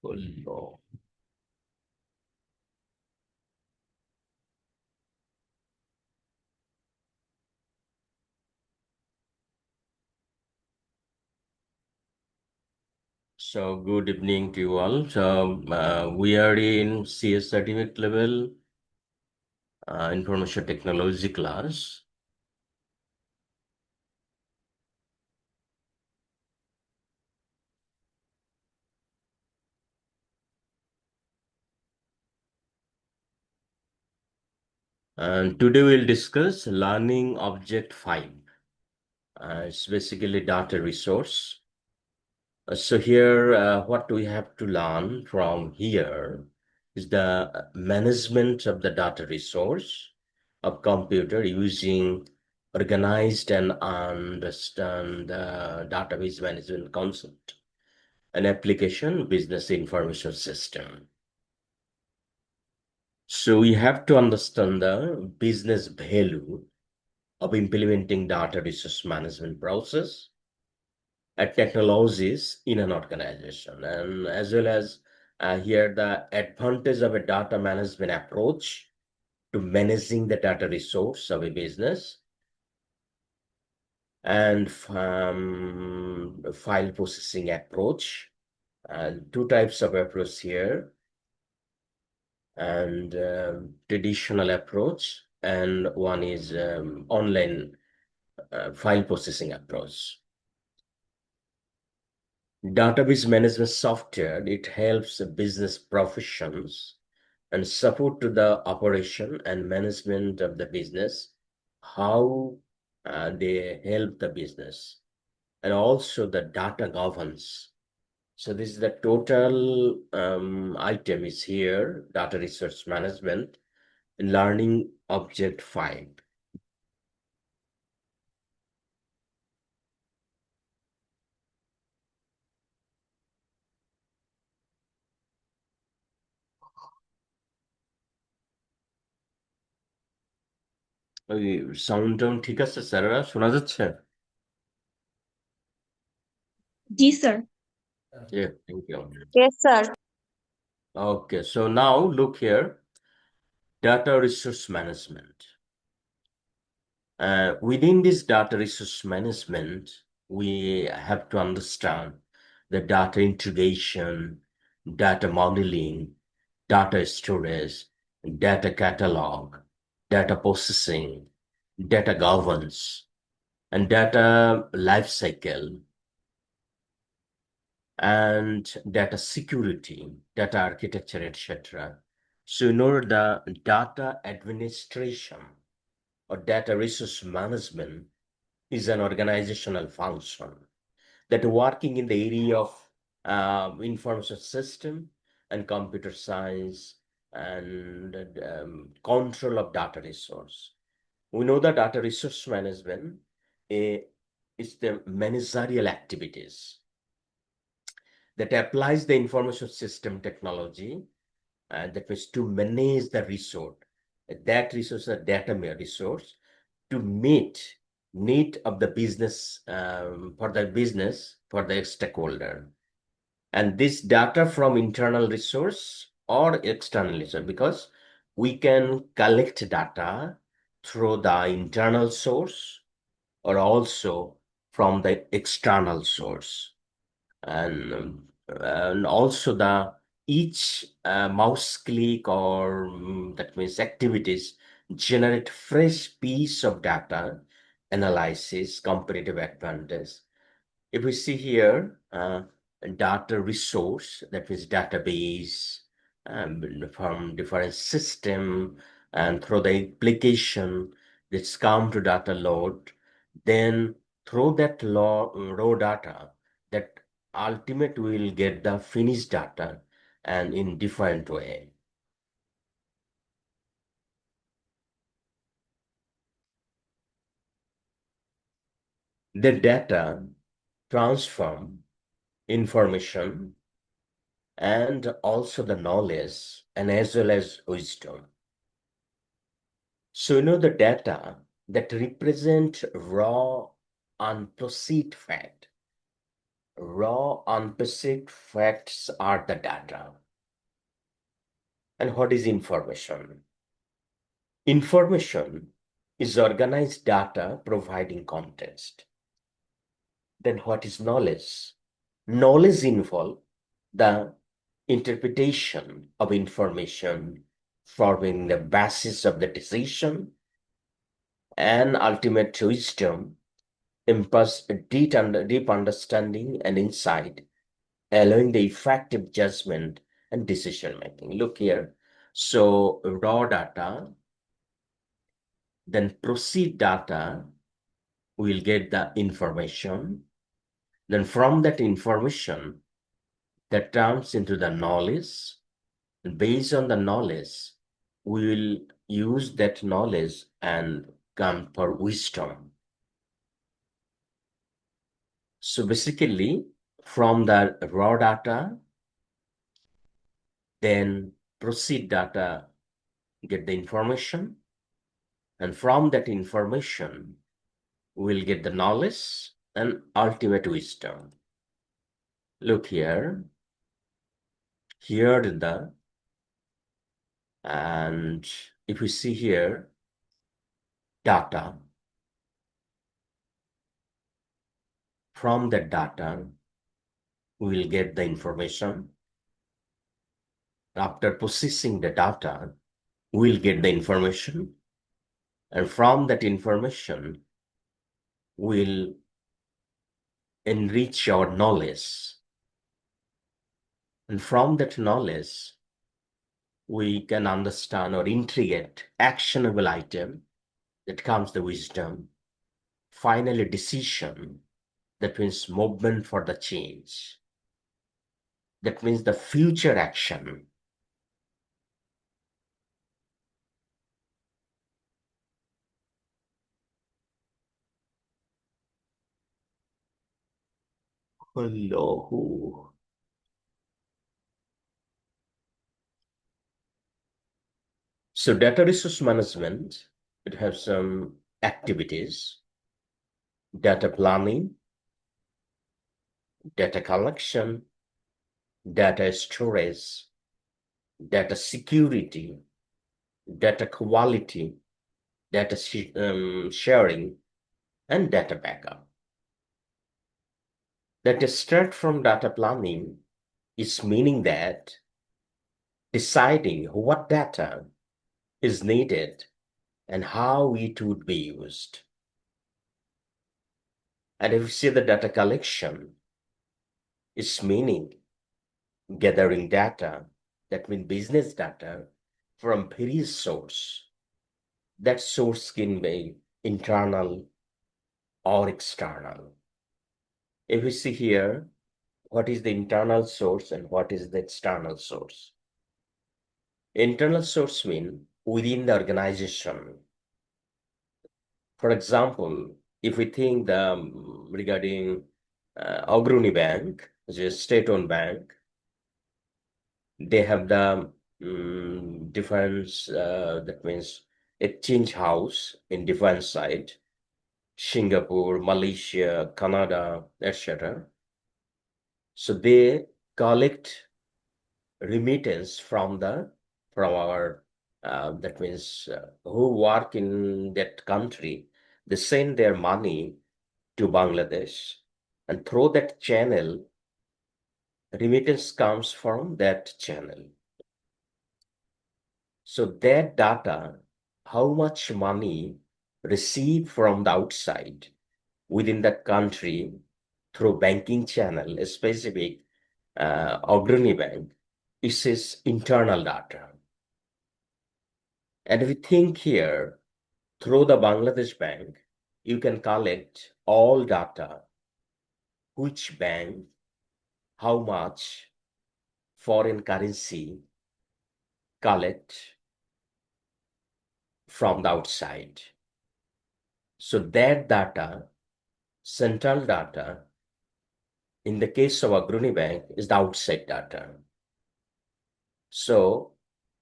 করলো। So good evening to you all. So we are in CS certificate level information technology class. And today we'll discuss learning object 5. It's basically data resource. So here, what we have to learn from here is the management of the data resource of computer using organized and understand database management concept, an application business information system. So we have to understand the business value of implementing data resource management process technologies in an organization, and as well as here the advantage of a data management approach to managing the data resource of a business, and file processing approach, and two types of approach here, and traditional approach, and one is online file processing approach. Database management software, it helps business professions and support to the operation and management of the business, how they help the business, and also the data governance. So this is the total item is here, data resource management, learning object 5. ওই sound town ঠিক আছে স্যারেরা, শোনা যাচ্ছে? জি sir. Yeah, thank you. Yes, sir. Okay, so now look here, data resource management. Within this data resource management, we have to understand the data integration, data modeling, data storage, data catalog, data processing, data governance, and data lifecycle, and data security, data architecture, etc. So in order the data administration or data resource management is an organizational function that working in the area of information system and computer science and control of data resource. We know that data resource management is the managerial activities that applies the information system technology, that means to manage the resource. That resource, a data resource, to meet need of the business, for the stakeholder, and this data from internal resource or external resource, because we can collect data through the internal source or also from the external source, and also the each mouse click or that means activities generate fresh piece of data analysis comparative advantage. If we see here, data resource, that means database, from different system and through the application that's come to data load, then through that raw data, that ultimate will get the finished data and in different way. The data transform information and also the knowledge and as well as wisdom. So you know the data that represent raw unprocessed fact Raw, unspecified facts are the data. And what is information? Information is organized data providing context. Then what is knowledge? Knowledge involves the interpretation of information, forming the basis of the decision, and ultimate wisdom impulse deep understanding and insight, allowing the effective judgment and decision making. Look here. So raw data, then proceed data, we'll get the information. Then from that information, that turns into the knowledge. And based on the knowledge, we will use that knowledge and come for wisdom. So basically, from the raw data, then proceed data, get the information, and from that information, we'll get the knowledge and ultimate wisdom. Look here, here the, and if we see here, data, from that data, we will get the information. After processing the data, we'll get the information. And from that information, we'll enrich our knowledge. And from that knowledge, we can understand or integrate actionable item that comes the wisdom. Finally, decision, that means movement for the change. That means the future action. Hello. So data resource management, it has some activities: data planning, data collection, data storage, data security, data quality, data sharing, and data backup. That start from data planning is meaning that deciding what data is needed and how it would be used. And if you see the data collection, it's meaning gathering data, that means business data, from various source. That source can be internal or external. If we see here, what is the internal source and what is the external source? Internal source means within the organization. For example, if we think regarding Agroni Bank, which is a state-owned bank, they have the defense, that means exchange house in defense side, Singapore, Malaysia, Canada, etc. So they collect remittance from our that means who work in that country. They send their money to Bangladesh, and through that channel, remittance comes from that channel. So that data, how much money received from the outside within that country through banking channel, a specific Agrani Bank, is his internal data. And if you think here, through the Bangladesh Bank, you can collect all data, which bank, how much foreign currency collect from the outside. So that data, central data, in the case of Agrani Bank, is the outside data. So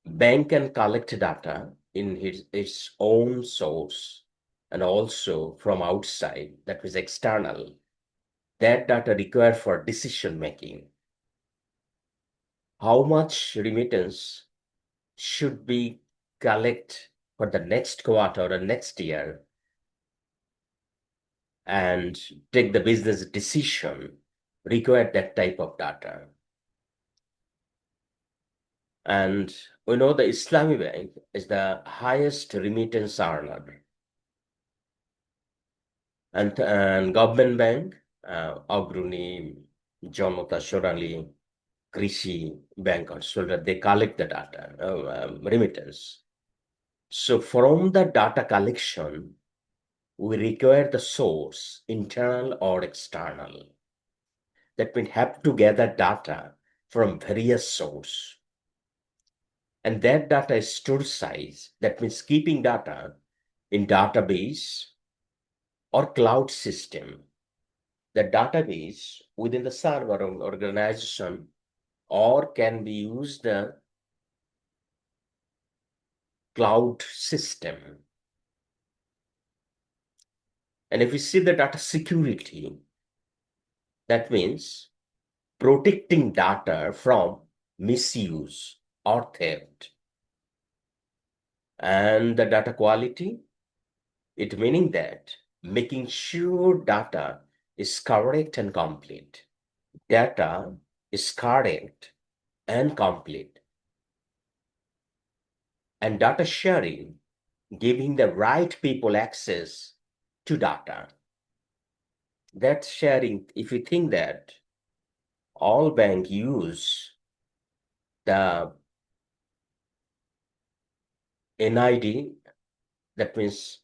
bank can collect data in its own source and also from outside, that is external. that data required for decision making. How much remittance should be collect for the next quarter or next year and take the business decision require that type of data. And we know the Islamic Bank is the highest remittance earner. And government bank, Agruni, Janata Shorali, Krishi Bank also, that they collect the data, remittance. So from the data collection, we require the source, internal or external. That we have to gather data from various sources. And that data is stored size. That means keeping data in database or cloud system. The database within the server or organization or can be used the cloud system. And if we see the data security, that means protecting data from misuse or theft. And the data quality, it meaning that making sure data is correct and complete. Data is correct and complete. And data sharing, giving the right people access to data. That sharing, if you think that all banks use the NID, that means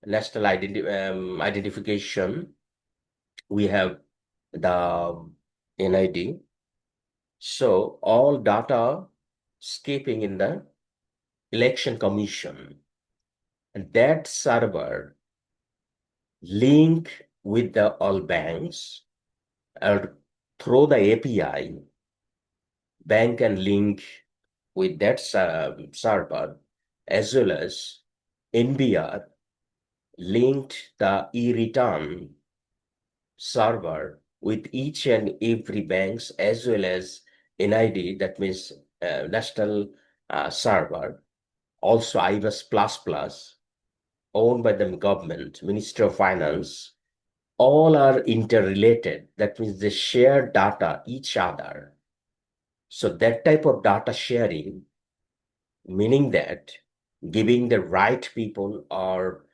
national identification, we have the NID. So all data escaping in the election commission, and that server link with the all banks or through the API, bank can link with that server as well as NBR linked the e-return server with each and every banks as well as NID, that means national server, also IBAS plus plus, owned by the government, Ministry of Finance, all are interrelated. That means they share data each other. So that type of data sharing, meaning that giving the right people or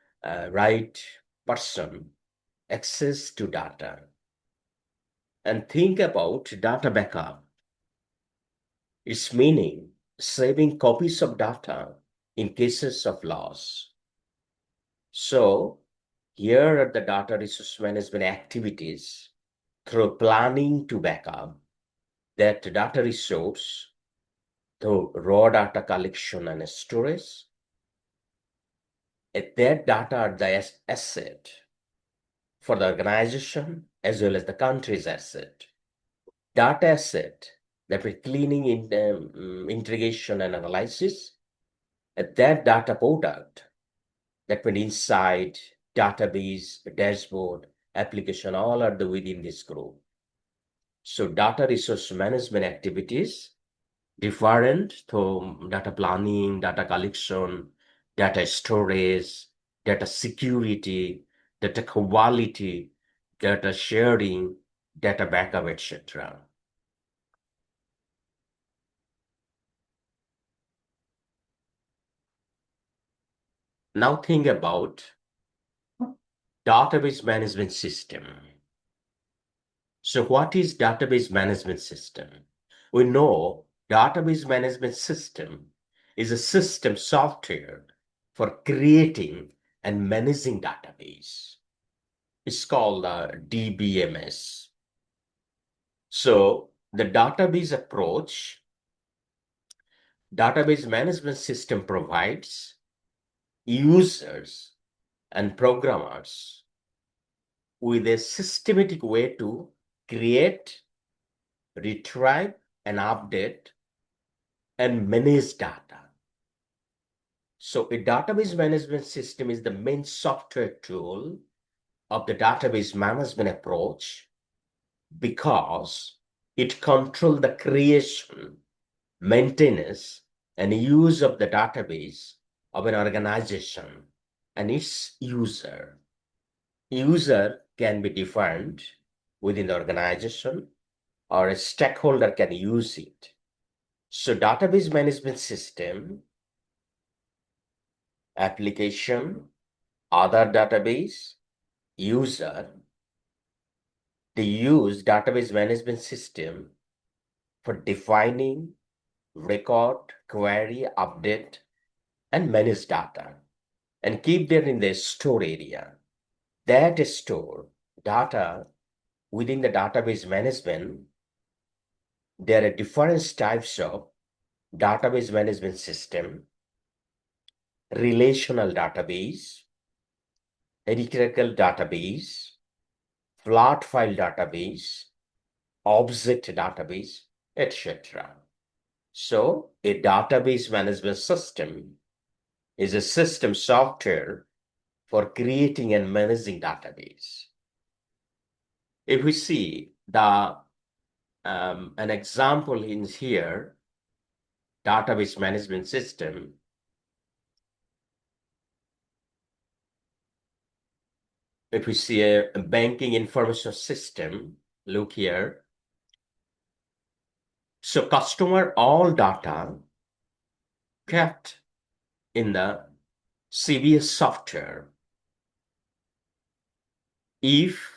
right person access to data. And think about data backup. Its meaning saving copies of data in cases of loss. So here are the data resource management activities through planning to backup that data resource through raw data collection and storage. That data are the asset for the organization as well as the country's asset. Data asset that we're cleaning in integration and analysis. That data product that went inside database, dashboard, application, all are within this group. So data resource management activities different to data planning, data collection, data storage, data security, data quality, data sharing, data backup, etc. Now think about database management system. So what is database management system? We know database management system is a system software for creating and managing database. It's called DBMS. So the database approach, database management system provides users and programmers with a systematic way to create, retrieve, and update and manage data. So a database management system is the main software tool of the database management approach because it controls the creation, maintenance, and use of the database of an organization and its user. User can be defined within the organization or a stakeholder can use it. So database management system, application, other database, user, they use database management system for defining, record, query, update, and manage data and keep them in the store area. That store data within the database management, there are different types of database management system: relational database, hierarchical database, flat file database, object database, etc. So a database management system is a system software for creating and managing database. If we see the an example in here, database management system. If we see a banking information system, look here. So customer all data kept in the CBS software. If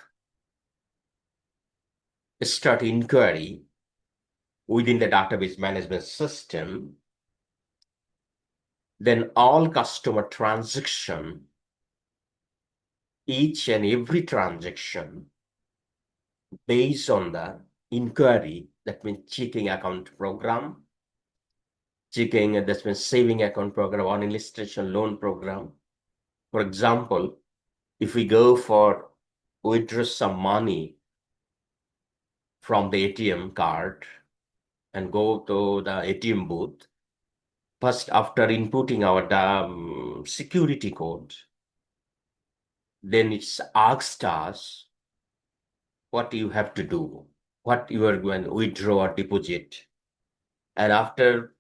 start inquiry within the database management system, then all customer transaction, each and every transaction based on the inquiry, that means checking account program, checking, that means saving account program, or illustration loan program. For example, if we go for withdraw some money from the ATM card and go to the ATM booth, first after inputting our security code, then it's asked us what you have to do, what you are going to withdraw or deposit. And after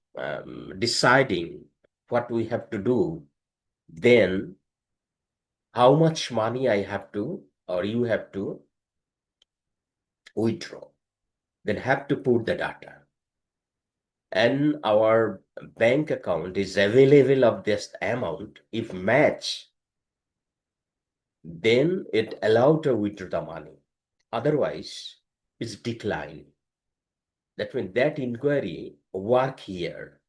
deciding what we have to do, then how much money I have to or you have to withdraw, then have to put the data. And our bank account is available of this amount. If match, then it allowed to withdraw the money. Otherwise, it's decline. That means that inquiry work here.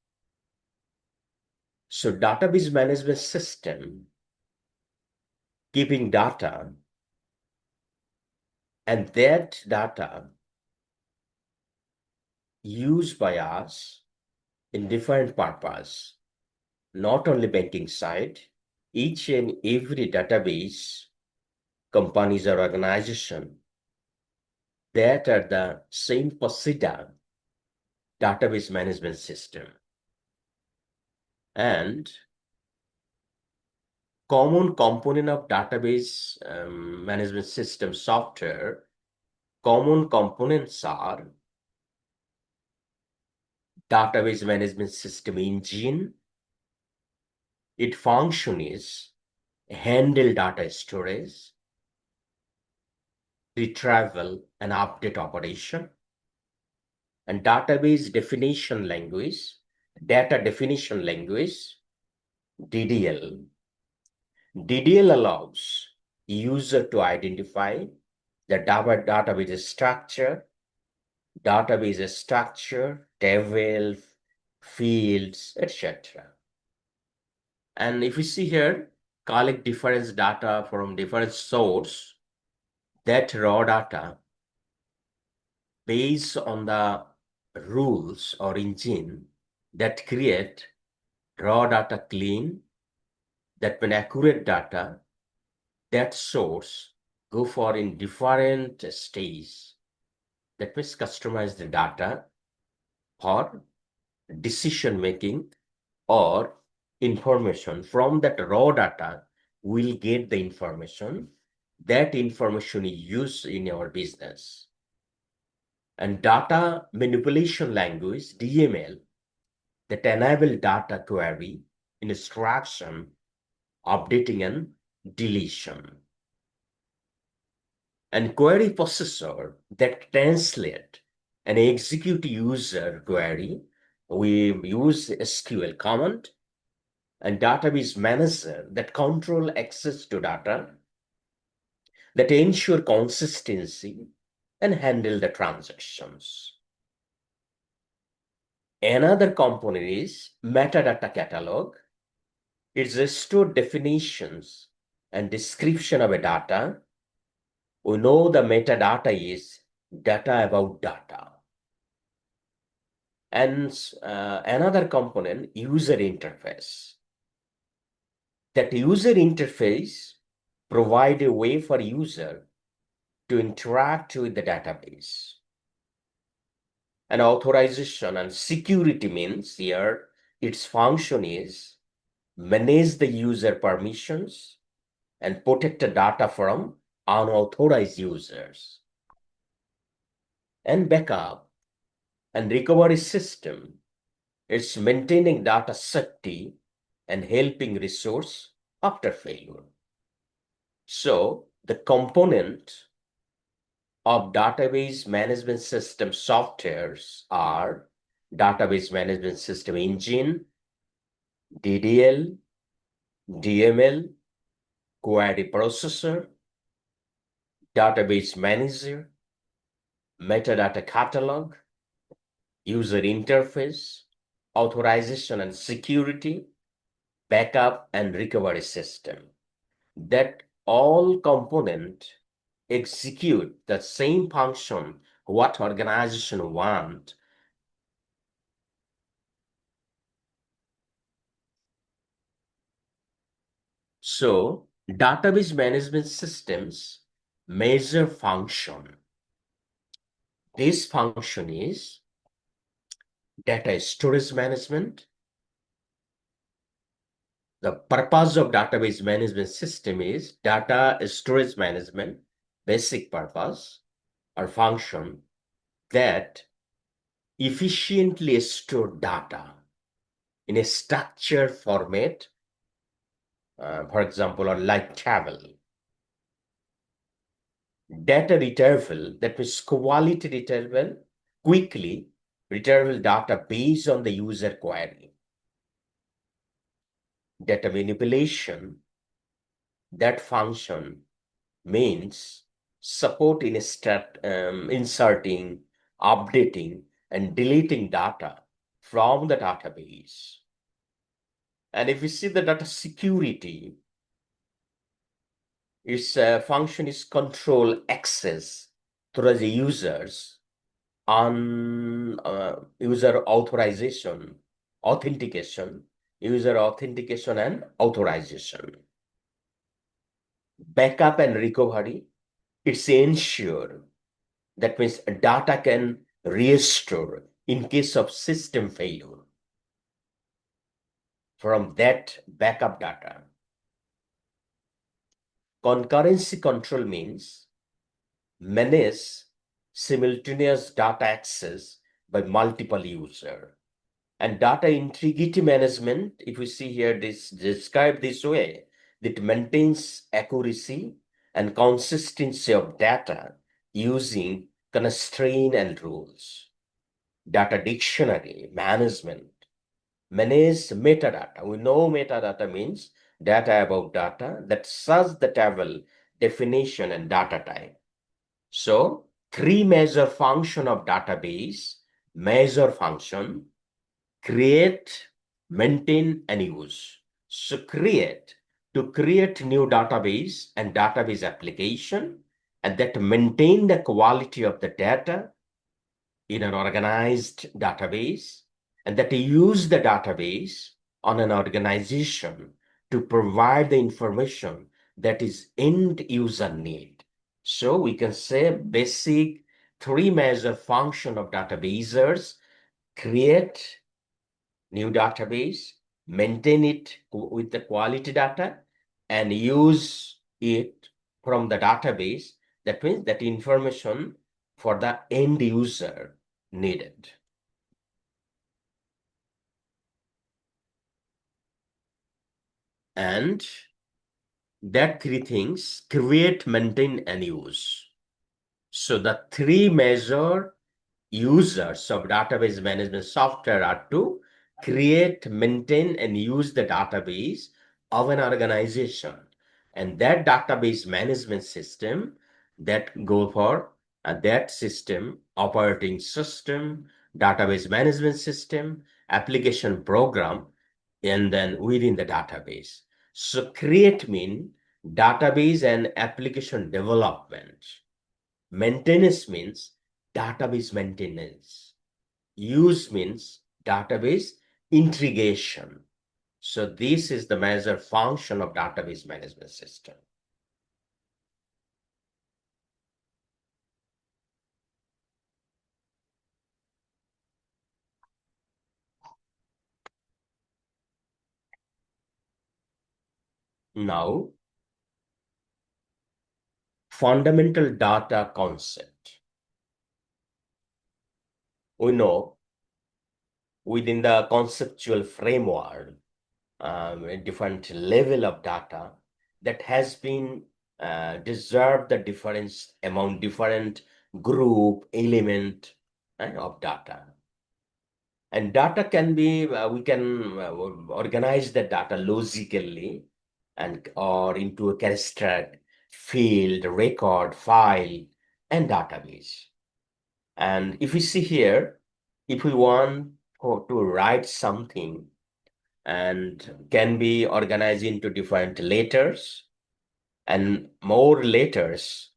So database management system keeping data, and that data used by us in different purpose, not only banking side, each and every database, companies or organization that are the same procedure database management system. And common component of database management system software, common components are database management system engine. Its function is handle data storage, retrieval and update operation, and database definition language, data definition language, DDL. DDL allows user to identify the database structure, table, fields, etc. And if we see here, collect different data from different source, that raw data based on the rules or engine that create raw data clean, that when accurate data, that source go for in different stages. That means customize the data for decision making or information. From that raw data, we'll get the information that information is used in our business. And data manipulation language, DML, that enable data query, instruction, updating, and deletion. And query processor that translate and execute user query. We use SQL command, and database manager that control access to data, that ensure consistency and handle the transactions. Another component is metadata catalog. It's a stored definitions and description of a data. We know the metadata is data about data. And another component, user interface. That user interface provide a way for user to interact with the database. And authorization and security means here its function is manage the user permissions and protect the data from unauthorized users. And backup and recovery system, it's maintaining data safety and helping resource after failure. So the component of database management system softwares are database management system engine, DDL, DML, query processor, database manager, metadata catalog, user interface, authorization and security, backup and recovery system. That all component execute the same function what organization want. So database management systems measure function. This function is data storage management. The purpose of database management system is data storage management, basic purpose or function that efficiently store data in a structured format, for example, or like table. Data retrieval, that means quality retrieval, quickly retrieval data based on the user query. Data manipulation, that function means support in inserting, updating, and deleting data from the database. And if we see the data security, its function is control access through the users on user authentication, user authentication and authorization. Backup and recovery, it's ensure, that means data can restore in case of system failure from that backup data. Concurrency control means manage simultaneous data access by multiple user. And data integrity management, if we see here, this described this way, that maintains accuracy and consistency of data using constraint and rules. Data dictionary management, manage metadata. We know metadata means data about data, that such the table definition and data type. So three major function of database: measure function, create, maintain, and use. So to create new database and database application, and that maintain the quality of the data in an organized database, and that use the database on an organization to provide the information that is end user need. So we can say basic three major function of databases: create new database, maintain it with the quality data, and use it from the database. That means that information for the end user needed. And that three things: create, maintain, and use. So the three major users of database management software are to create, maintain, and use the database of an organization. And that database management system that go for that system, operating system, database management system, application program, and then within the database. So create mean database and application development. Maintenance means database maintenance. Use means database integration. So this is the major function of database management system. Now, fundamental data concept. We know within the conceptual framework, a different level of data that has been deserved the difference among different group element of data. And data can be, we can organize the data logically and or into a character, field, record, file, and database. And if we see here, if we want to write something and can be organized into different letters, and more letters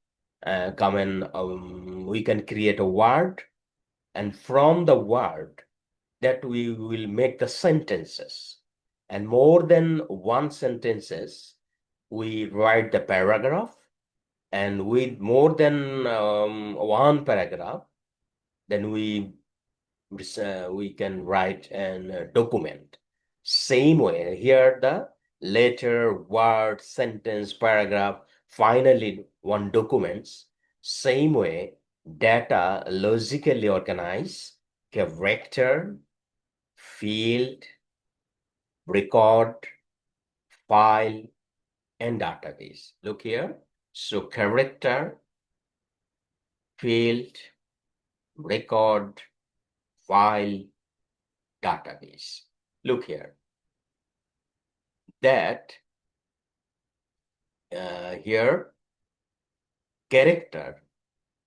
come in, we can create a word, and from the word that we will make the sentences, and more than one sentences we write the paragraph, and with more than one paragraph then we can write an document. Same way here, the letter, word, sentence, paragraph, finally one documents. Same way, data logically organized, character, field, record, file, and database. Look here. So character, field, record, file, database. Look here. That here, character,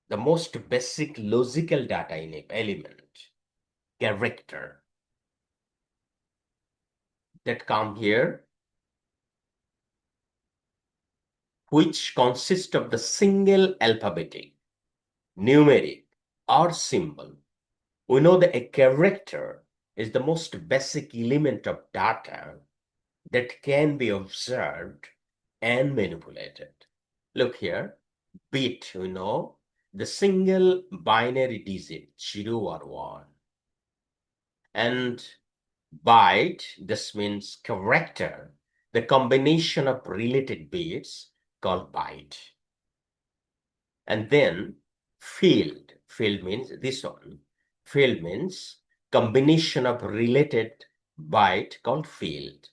the most basic logical data in element, character, that come here, which consist of the single alphabetic, numeric, or symbol. We know that a character is the most basic element of data that can be observed and manipulated. Look here, bit, we know, the single binary digit, 0 or 1. And byte, this means character, the combination of related bits called byte. And then field means this one. Field means combination of related byte called field.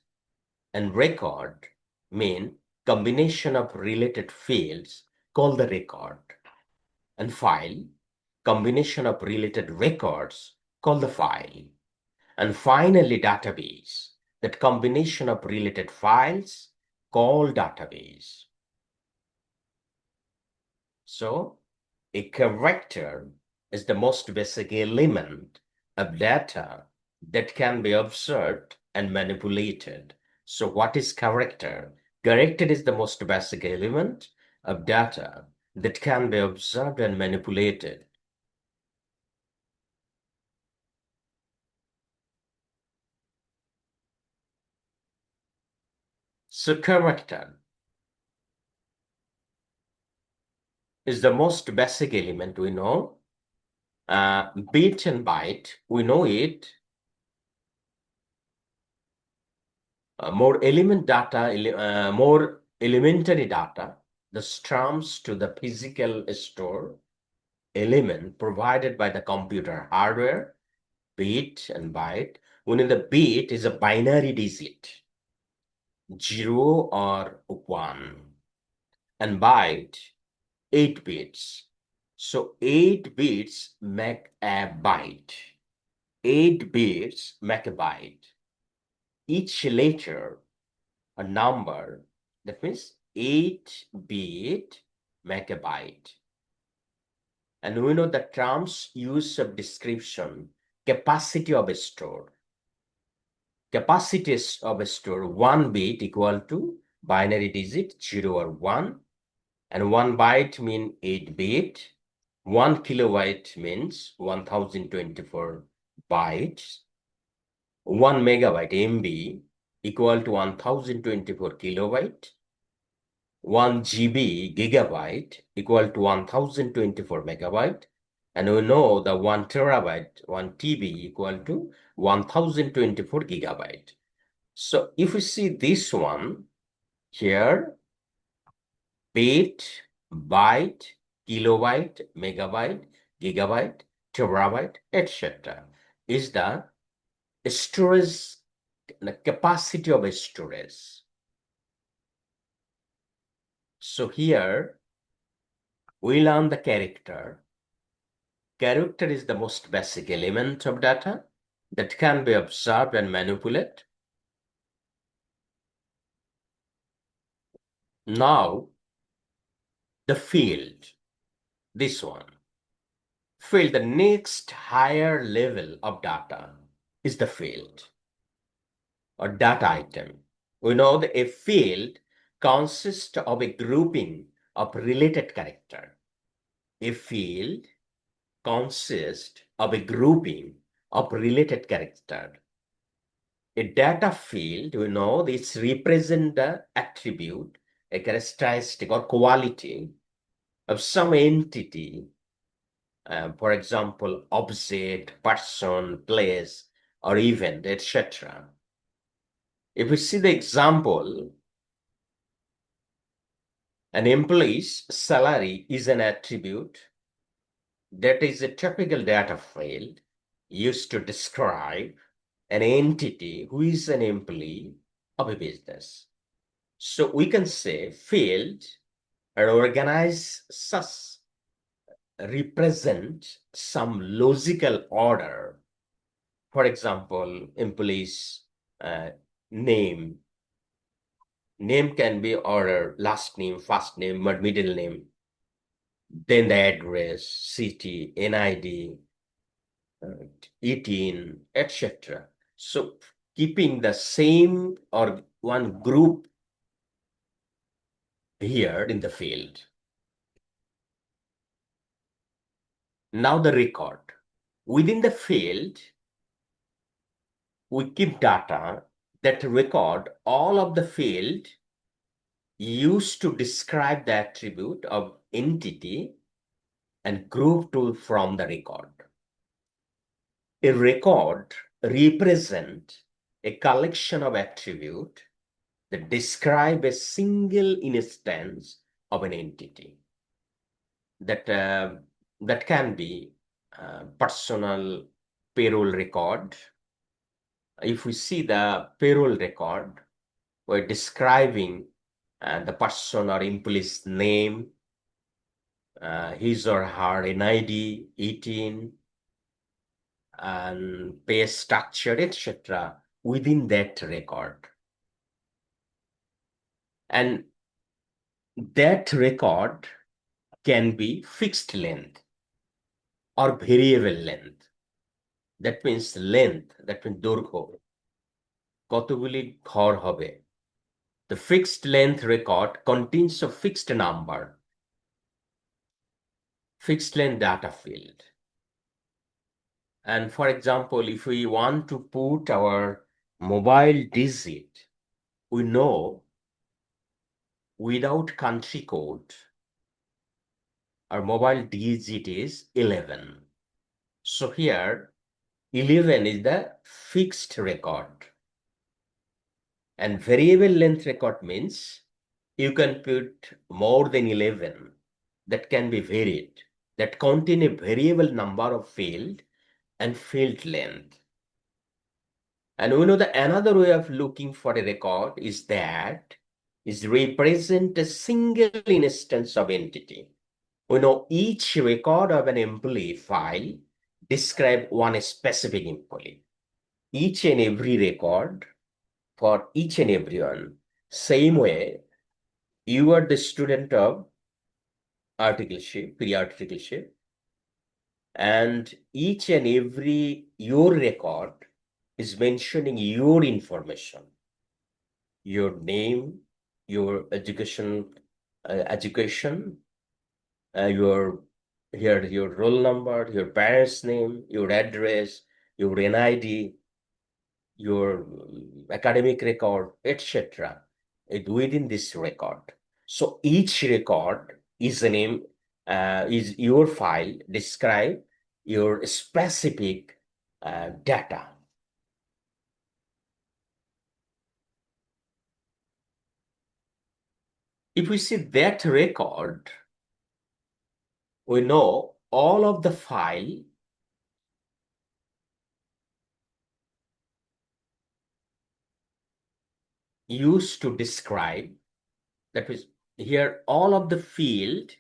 And record mean combination of related fields called the record. And file, combination of related records called the file. And finally database, that combination of related files called database. So a character is the most basic element of data that can be observed and manipulated. So what is character? Character is the most basic element of data that can be observed and manipulated. So character is the most basic element we know. Bit and byte, we know it. More elementary data the strums to the physical store element provided by the computer hardware, bit and byte. When the bit is a binary digit, 0 or 1, and byte, 8 bits. So 8 bits make a byte. 8 bits make a byte. Each letter a number, that means 8 bit make a byte. And we know the terms use of description, capacity of a store. Capacity of a store, 1 bit equal to binary digit 0 or 1, and 1 byte mean 8 bit. 1 kilobyte means 1024 bytes. 1 megabyte MB equal to 1024 kilobyte. 1 GB gigabyte equal to 1024 megabyte. And we know the 1 terabyte, 1 TB equal to 1024 gigabyte. So if we see this one here, bit, byte, kilobyte, megabyte, gigabyte, terabyte, etc. is the storage, the capacity of a storage. So here we learn the character. Character is the most basic element of data that can be observed and manipulated. Now, the field, this one. Field, the next higher level of data is the field or data item. We know that a field consists of a grouping of related character. A field consists of a grouping of related character. A data field, we know this represent the attribute, a characteristic or quality of some entity, for example, object, person, place, or event, etc. If we see the example, an employee's salary is an attribute that is a typical data field used to describe an entity who is an employee of a business. So we can say field are organized such represent some logical order. For example, employee's name. Name can be order, last name, first name, or middle name. Then the address, city, NID, 18, etc. So keeping the same or one group here in the field. Now the record. Within the field, we keep data that record all of the field used to describe the attribute of entity and group to from the record. A record represents a collection of attributes that describe a single instance of an entity. That can be personal payroll record. If we see the payroll record, we're describing the person or employee's name, his or her NID, 18, and pay structure, etc. within that record. And that record can be fixed length or variable length. That means length, that means দৈর্ঘ্য, কতগুলি ঘর হবে. The fixed length record contains a fixed number, fixed length data field. And for example, if we want to put our mobile digit, we know without country code, our mobile digit is 11. So here, 11 is the fixed record. And variable length record means You can put more than 11 that can be varied, that contain a variable number of field and field length. And we know that another way of looking for a record is represent a single instance of entity. We know each record of an employee file describe one specific employee. Each and every record for each and everyone. Same way, you are the student of articleship, pre-articleship, and each and every your record is mentioning your information, your name, your education, your roll number, your parents' name, your address, your NID, your academic record, etc. within this record. So each record is a name, is your file describe your specific data. If we see that record, we know all of the file used to describe, that is here all of the field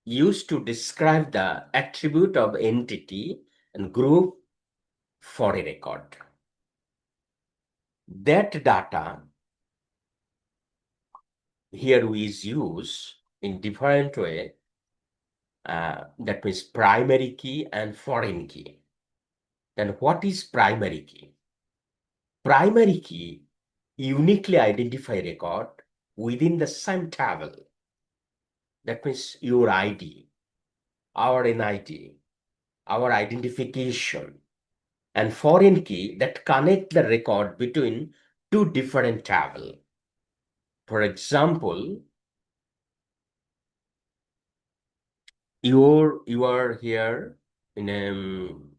used to describe the attribute of entity and group for a record. That data here is used in different way. That means primary key and foreign key. Then what is primary key? Primary key uniquely identify record within the same table. That means your ID, our NID, our identification, and foreign key that connect the record between two different tables. For example, you are here in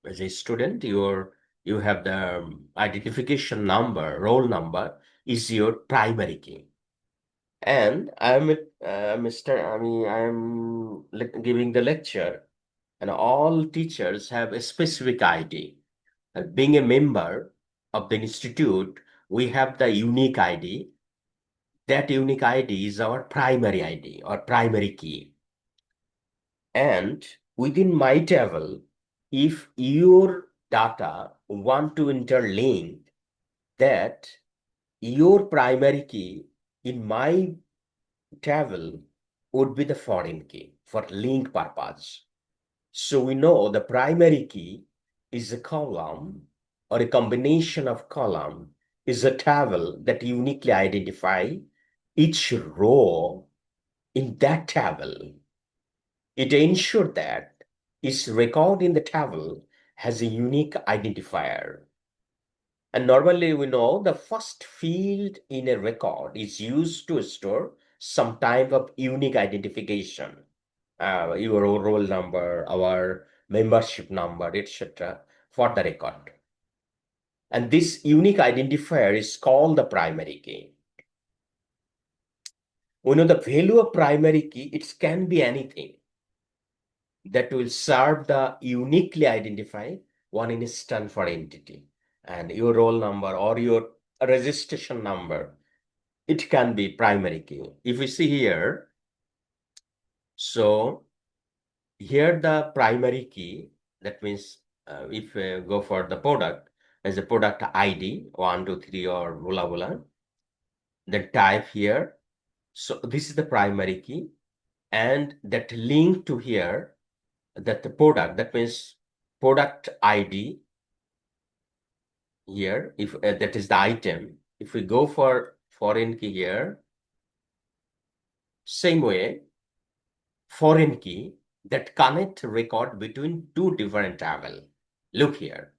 as a student, you have the identification number, roll number is your primary key. And I'm giving the lecture, and all teachers have a specific ID. Being a member of the institute, we have the unique ID. That unique ID is our primary ID or primary key. And within my table, if your data want to interlink, that your primary key in my table would be the foreign key for link purpose. So we know the primary key is a column or a combination of column is a table that uniquely identify each row in that table. It ensures that each record in the table has a unique identifier. And normally we know the first field in a record is used to store some type of unique identification, your roll number, our membership number, etc. for the record. And this unique identifier is called the primary key. We know the value of primary key, it can be anything that will serve the uniquely identify one instance for entity. And your roll number or your registration number, it can be primary key. If we see here, so here the primary key, that means if we go for the product as a product ID 1, 2, 3 or blah blah, then type here. So this is the primary key, and that link to here, that the product, that means product ID here, if that is the item. If we go for foreign key here, same way, foreign key that connect record between two different table. Look here.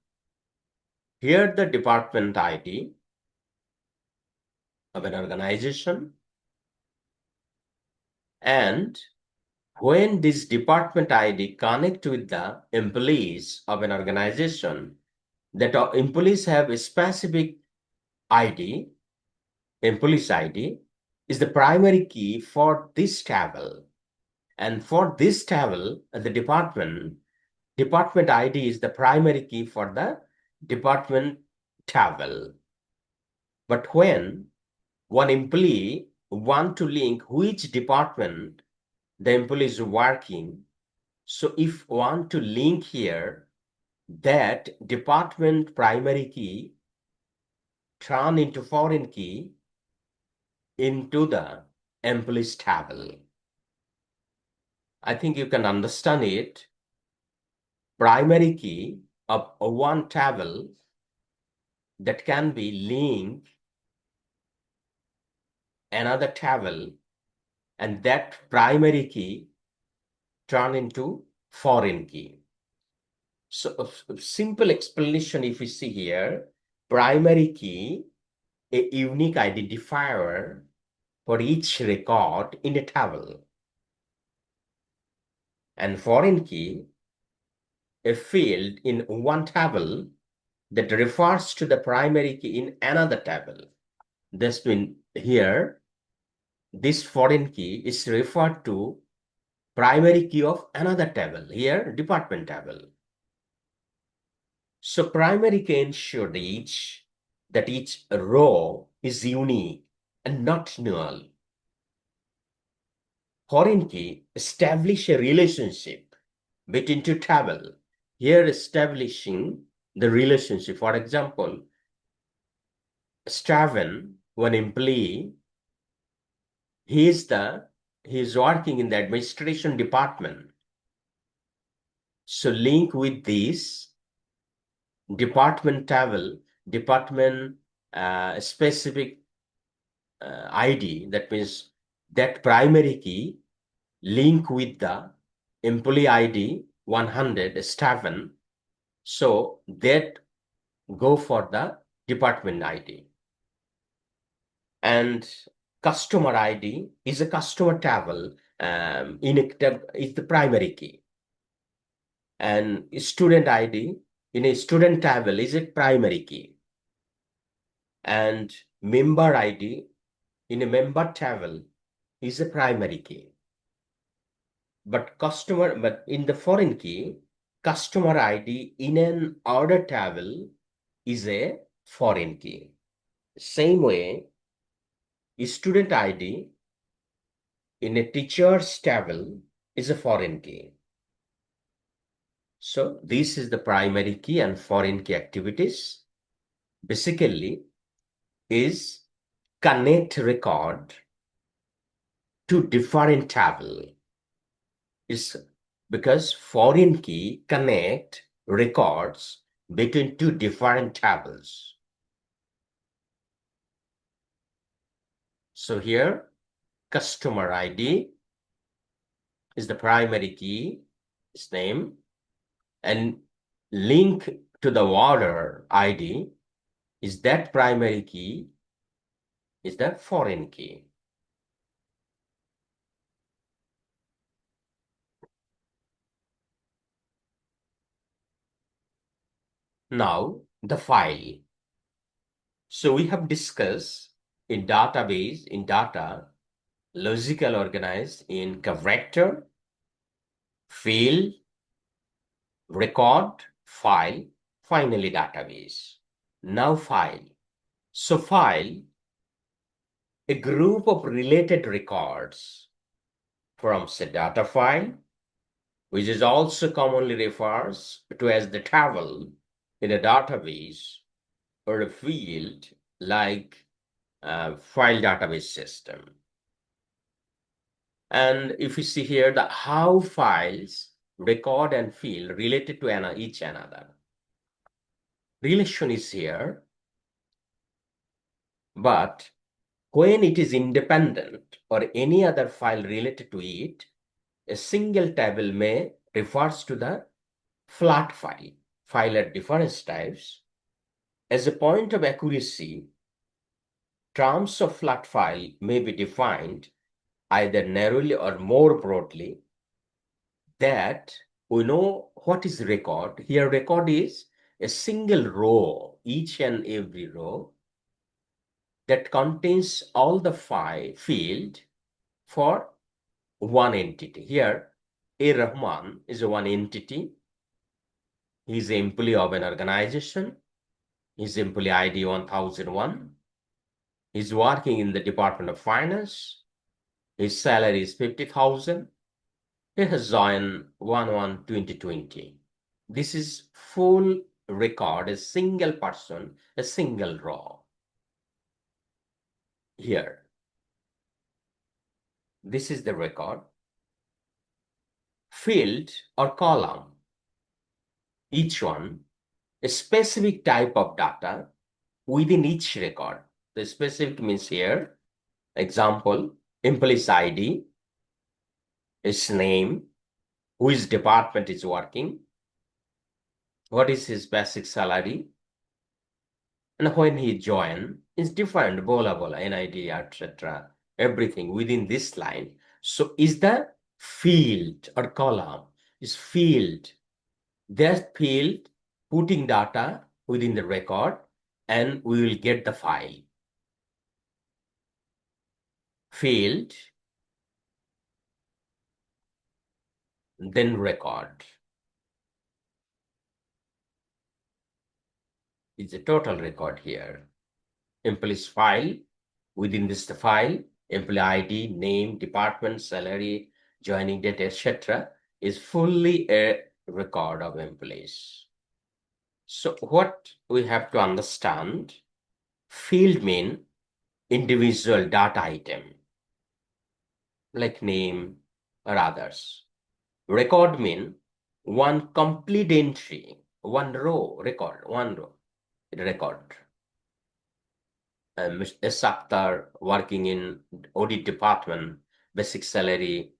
Here the department ID of an organization, and when this department ID connect with the employees of an organization, that employees have a specific ID, employees ID, is the primary key for this table. And for this table, the department ID is the primary key for the department table. But when one employee want to link which department the employee is working, so if want to link here, that department primary key turn into foreign key into the employees table. I think you can understand it. Primary key of one table that can be linked another table, and that primary key turn into foreign key. So a simple explanation, if we see here, primary key, a unique identifier for each record in a table, and foreign key, a field in one table that refers to the primary key in another table. This means here, this foreign key is referred to primary key of another table, here department table. So primary key ensure that each row is unique and not null. Foreign key establish a relationship between two tables. Here establishing the relationship. For example, Straven, one employee, he is working in the administration department. So link with this department table, department specific ID, that means that primary key link with the employee ID 100 Straven. So that go for the department ID. And customer ID is a customer table, is the primary key. And student ID in a student table is a primary key. And member ID in a member table is a primary key. But in the foreign key, customer ID in an order table is a foreign key. Same way, student ID in a teacher's table is a foreign key. So this is the primary key and foreign key activities. Basically, is connect record to different table. Is because foreign key connect records between two different tables. So here, customer ID is the primary key, its name, and link to the order ID is that primary key is the foreign key. Now, the file. So we have discussed in database, in data, logical organized in character, field, record, file, finally database. Now file. So file, a group of related records from say data file, which is also commonly refers to as the table in a database or a field like file database system. And if you see here, the how files, record and field related to each another. Relation is here, but when it is independent or any other file related to it, a single table may refers to the flat file at different types. As a point of accuracy, terms of flat file may be defined either narrowly or more broadly, that we know what is record. Here record is a single row, each and every row that contains all the field for one entity. Here, A. Rahman is one entity. He is an employee of an organization. His employee ID 1001. He's working in the Department of Finance. His salary is 50,000. He has joined 1/1/2020. This is full record, a single person, a single row. Here, this is the record. Field or column, each one, a specific type of data within each record. The specific means here, example, employee's ID, his name, which department is working, what is his basic salary, and when he joined is different, bola bola, NID, etc. Everything within this line. So is the field or column is field. That field putting data within the record and we will get the file. Field, then record. It's a total record here. Employee's file, within this the file, employee ID, name, department, salary, joining date, etc. is fully a record of employees. So what we have to understand, field mean individual data item like name or others. Record mean one complete entry, one row record, one row record. Mr. Akhtar working in audit department, basic salary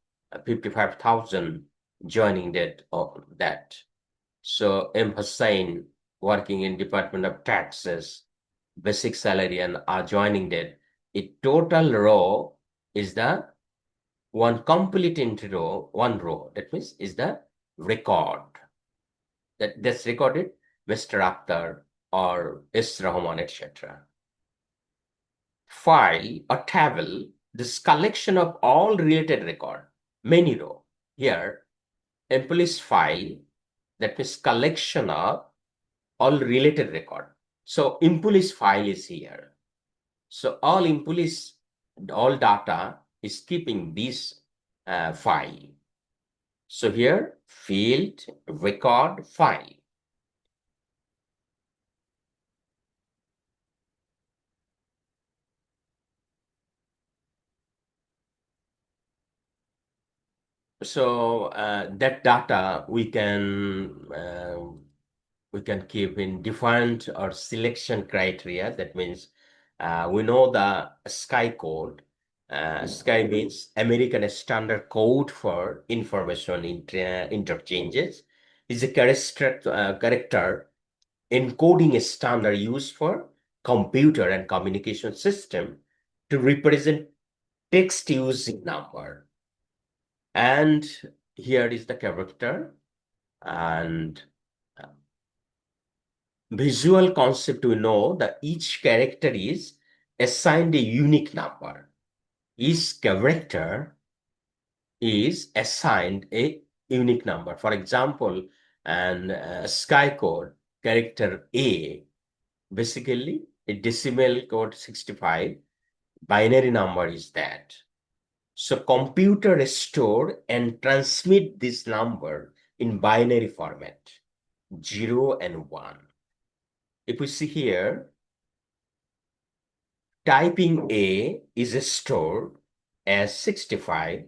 55,000, joining date of that. So M. Hussain working in Department of Taxes, basic salary and our joining date. A total row is the one complete entry row, one row. That means is the record. That's recorded Mr. Akhtar or S. Rahman, etc. File or table, this collection of all related record, many row. Here, employees file, that means collection of all related record. So employees file is here. So all employees, all data is keeping this file. So here, field, record, file. So that data we can keep in different or selection criteria. That means we know the SKY code. SKY means American Standard Code for Information Interchanges. Is a character encoding standard used for computer and communication system to represent text using number. And here is the character and visual concept. We know that each character is assigned a unique number. Each character is assigned a unique number. For example, and SKY code character A, basically a decimal code 65, binary number is that. So computer store and transmit this number in binary format, 0 and 1. If we see here, typing A is stored as 65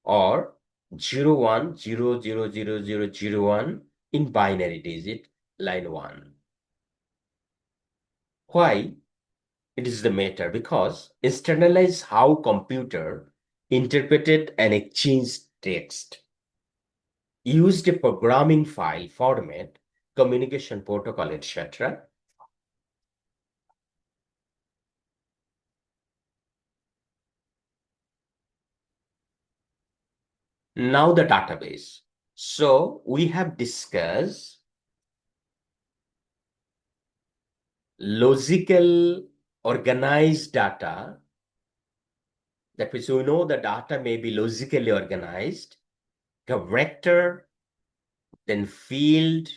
or 01000001 in binary digit, line 1. Why it is the matter? Because externalize how computer interpreted and exchanged text. Used a programming file format, communication protocol, etc. Now the database. So we have discussed logical organized data. That means we know the data may be logically organized, character, then field,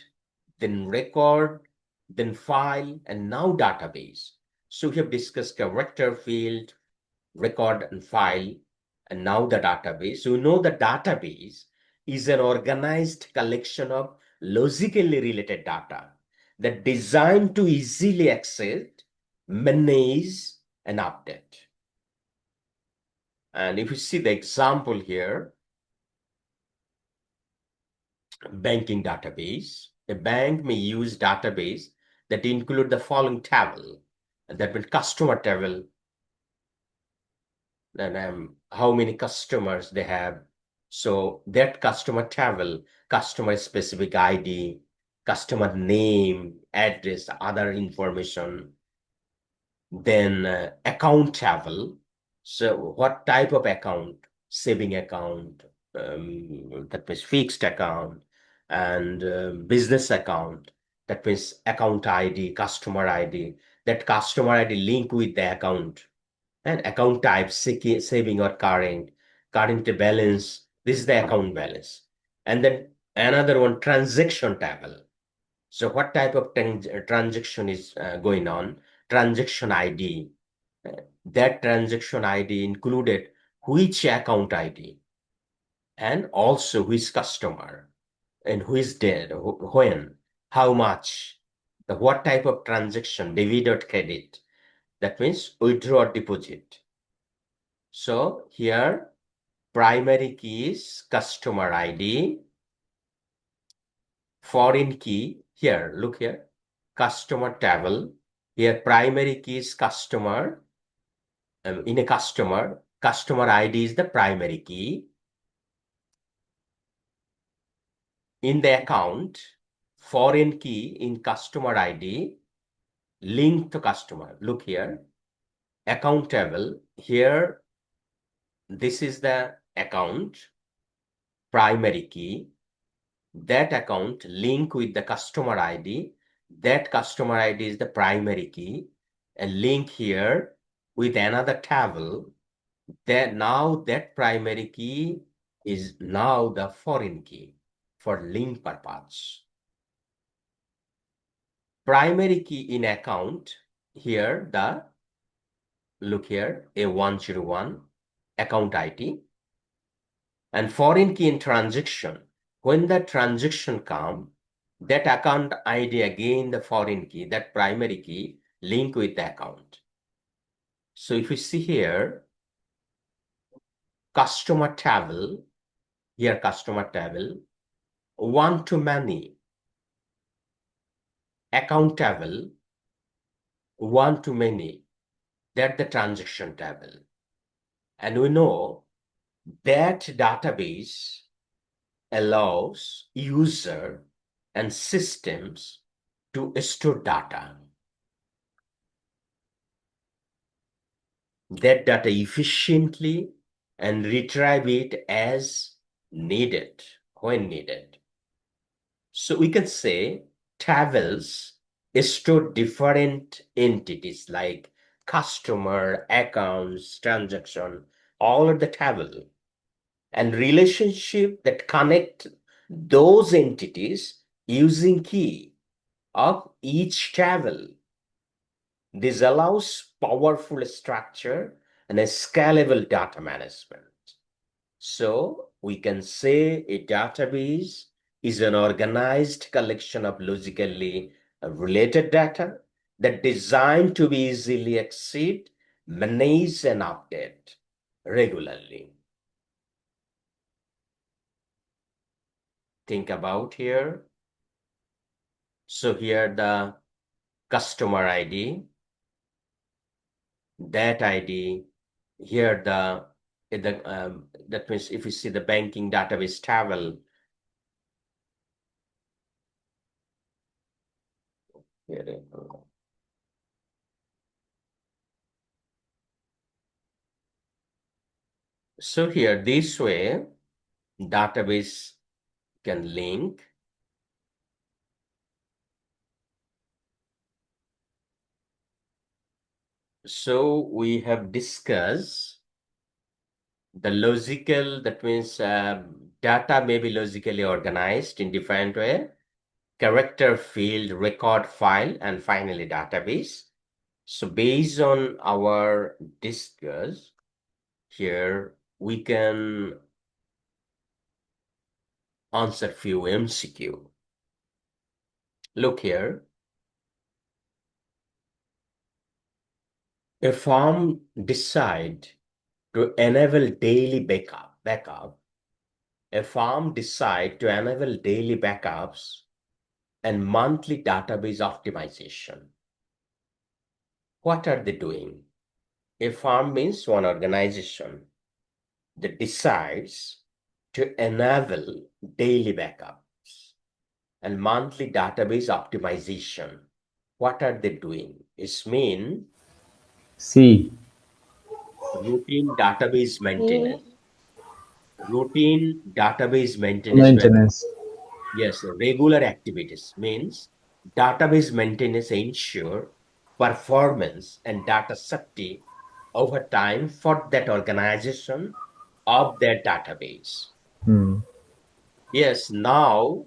then record, then file, and now database. So we have discussed character, field, record, and file, and now the database. So we know the database is an organized collection of logically related data that designed to easily access, manage, and update. And if you see the example here, banking database, a bank may use database that include the following table. That means customer table, then how many customers they have. So that customer table, customer specific ID, customer name, address, other information. Then account table. So what type of account? Saving account, that means fixed account, and business account. That means account ID, customer ID. That customer ID link with the account, and account type, saving or current balance. This is the account balance. And then another one, transaction table. So what type of transaction is going on? Transaction ID. That transaction ID included which account ID and also which customer and who is dead, when, how much, what type of transaction, debit or credit. That means withdraw or deposit. So here, primary key is customer ID. Foreign key, here, look here, customer table. Here, primary key is customer. In a customer ID is the primary key. In the account, foreign key in customer ID, link to customer. Look here, account table. Here, this is the account, primary key. That account link with the customer ID. That customer ID is the primary key. A link here with another table. That now that primary key is now the foreign key for link purpose. Primary key in account, here the, look here, A101 account ID. And foreign key in transaction. When the transaction come, that account ID again the foreign key, that primary key link with the account. So if you see here, customer table, here customer table, one to many, account table, one to many, that's the transaction table. And we know that database allows user and systems to store data. That data efficiently and retrieve it as needed, when needed. So we can say tables store different entities like customer, accounts, transaction, all of the table, and relationship that connect those entities using key of each table. This allows powerful structure and a scalable data management. So we can say a database is an organized collection of logically related data that designed to be easily accessed, managed, and updated regularly. Think about here. So here the customer ID, that ID, here that means if you see the banking database table, here, so here this way database can link. So we have discussed the logical, that means data may be logically organized in different way, character field, record file, and finally database. So based on our discuss here, we can answer few MCQ. Look here. A firm decide to enable daily backup. A firm decide to enable daily backups and monthly database optimization. What are they doing? A firm means one organization that decides to enable daily backups and monthly database optimization. What are they doing? It's mean C. routine database A. maintenance. Routine database maintenance. Maintenance. Yes, regular activities means database maintenance ensure performance and data safety over time for that organization of their database. Hmm. Yes, now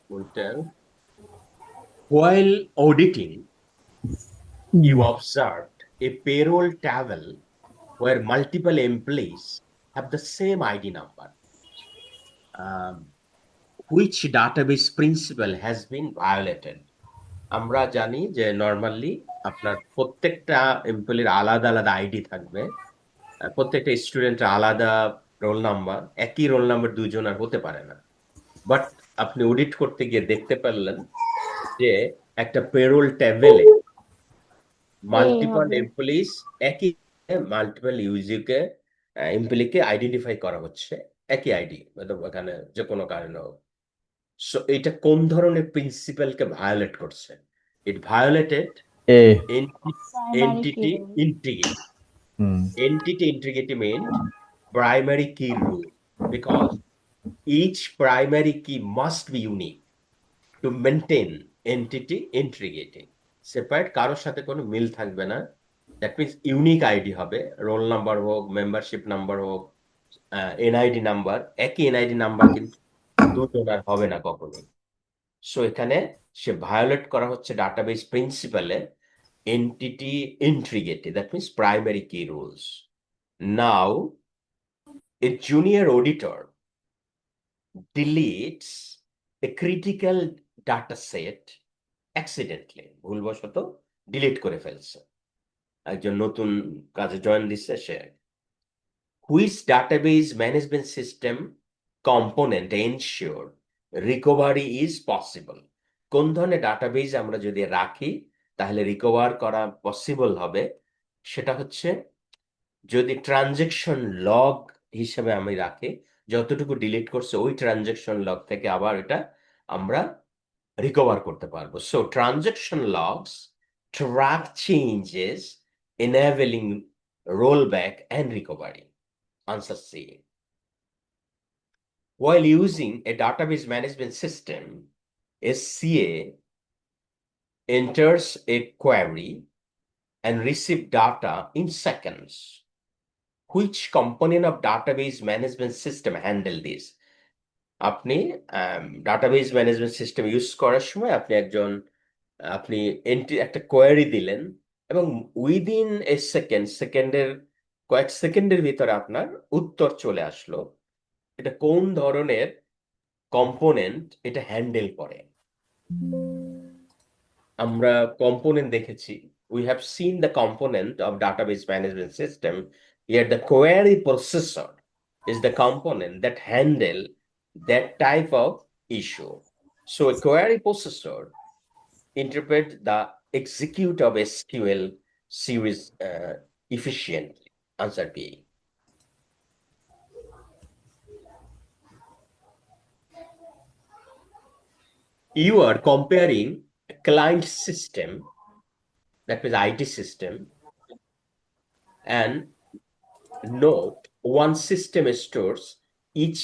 we'll tell. While auditing, you observed a payroll table where multiple employees have the same ID number. Um, which database principle has been violated? আমরা জানি যে normally আপনার প্রত্যেকটা এমপ্লয়ির আলাদা আলাদা ID থাকবে, প্রত্যেকটা স্টুডেন্টের আলাদা রোল নাম্বার, একই রোল নাম্বার দুইজন আর হতে পারে না। বাট আপনি অডিট করতে গিয়ে দেখতে পারলেন যে একটা পেরোল টেবিলে মাল্টিপল হবে এমপ্লয়িজ একই মাল্টিপল ইউজিকে এমপ্লয়িকে আইডেন্টিফাই করা হচ্ছে একই আইডি, এখানে যে কোনো কারণে হোক। সো এটা কোন ধরনের প্রিন্সিপালকে ভায়োলেট করছে? ইট violated A. primary key entity rule. integrity. Hmm. Entity integrity meant primary key rule because each primary key must be unique to maintain entity integrity. Separate কারোর সাথে কোনো মিল থাকবে না। দ্যাট মিনস ইউনিক আইডি হবে, roll number হোক, membership number হোক, NID number, একই NID number কিন্তু দুজন আর হবে না কখনোই। সো এখানে সে ভায়োলেট করা হচ্ছে database প্রিন্সিপালে entity integrity, that means primary key rules. Now, a junior auditor deletes a critical data set accidentally, ভুলবশত ডিলিট করে ফেলছে, একজন নতুন কাজে জয়েন দিচ্ছে সে। Which database management system component ensure recovery is possible? কোন ধরনের ডাটাবেজ আমরা যদি রাখি তাহলে রিকভার করা পসিবল হবে? সেটা হচ্ছে যদি ট্রানজেকশন লগ হিসেবে আমি রাখি, যতটুকু ডিলিট করছে ওই ট্রানজেকশন লগ থেকে আবার এটা আমরা রিকভার করতে পারবো। So transaction logs track changes enabling rollback and recovery. Answer C. While using a database management system, SCA enters a query and receive data in seconds. Which component of database management system handle this? আপনি database management system use করার সময় আপনি entry একটা query দিলেন এবং within a সেকেন্ডের কয়েক সেকেন্ডের ভিতরে আপনার উত্তর চলে আসলো। এটা কোন ধরনের কম্পোনেন্ট এটা হ্যান্ডেল করে? আমরা কম্পোনেন্ট দেখেছি, we have seen the component of database management system. Here the query processor is the component that handle that type of issue. So a query processor interpret the execute of SQL series efficiently. Answer B. You are comparing a client system, that means IT system, and note one system stores each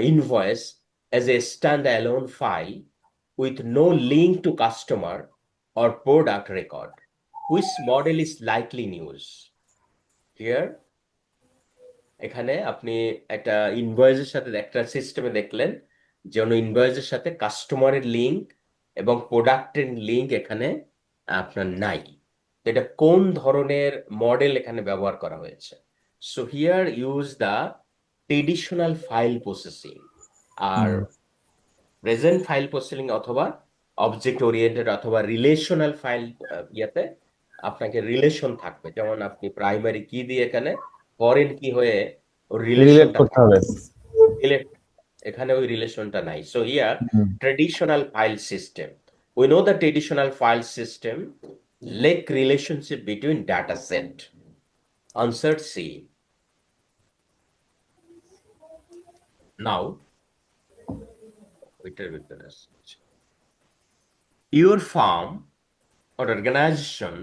invoice as a standalone file with no link to customer or product record. Which model is likely in use? Here, এখানে আপনি একটা ইনভয়েসের সাথে একটা সিস্টেমে দেখলেন যে ইনভয়েসের সাথে কাস্টমারের লিঙ্ক এবং প্রোডাক্টের লিঙ্ক এখানে আপনার নাই। তো এটা কোন ধরনের মডেল এখানে ব্যবহার করা হয়েছে? So here use the traditional file processing আর প্রেজেন্ট ফাইল প্রসেসিং অথবা অবজেক্ট ওরিয়েন্টেড অথবা রিলেশনাল ফাইল ইয়াতে আপনাকে রিলেশন থাকবে, যেমন আপনি প্রাইমারি কি দিয়ে এখানে ফরেন কি হয়ে রিলেট রিলেশনটা করতে হবে। এখানে ওই রিলেশনটা নাই। So here hmm. Traditional file system, we know the traditional file system lack relationship between data set. Answer C. Now, your firm or organization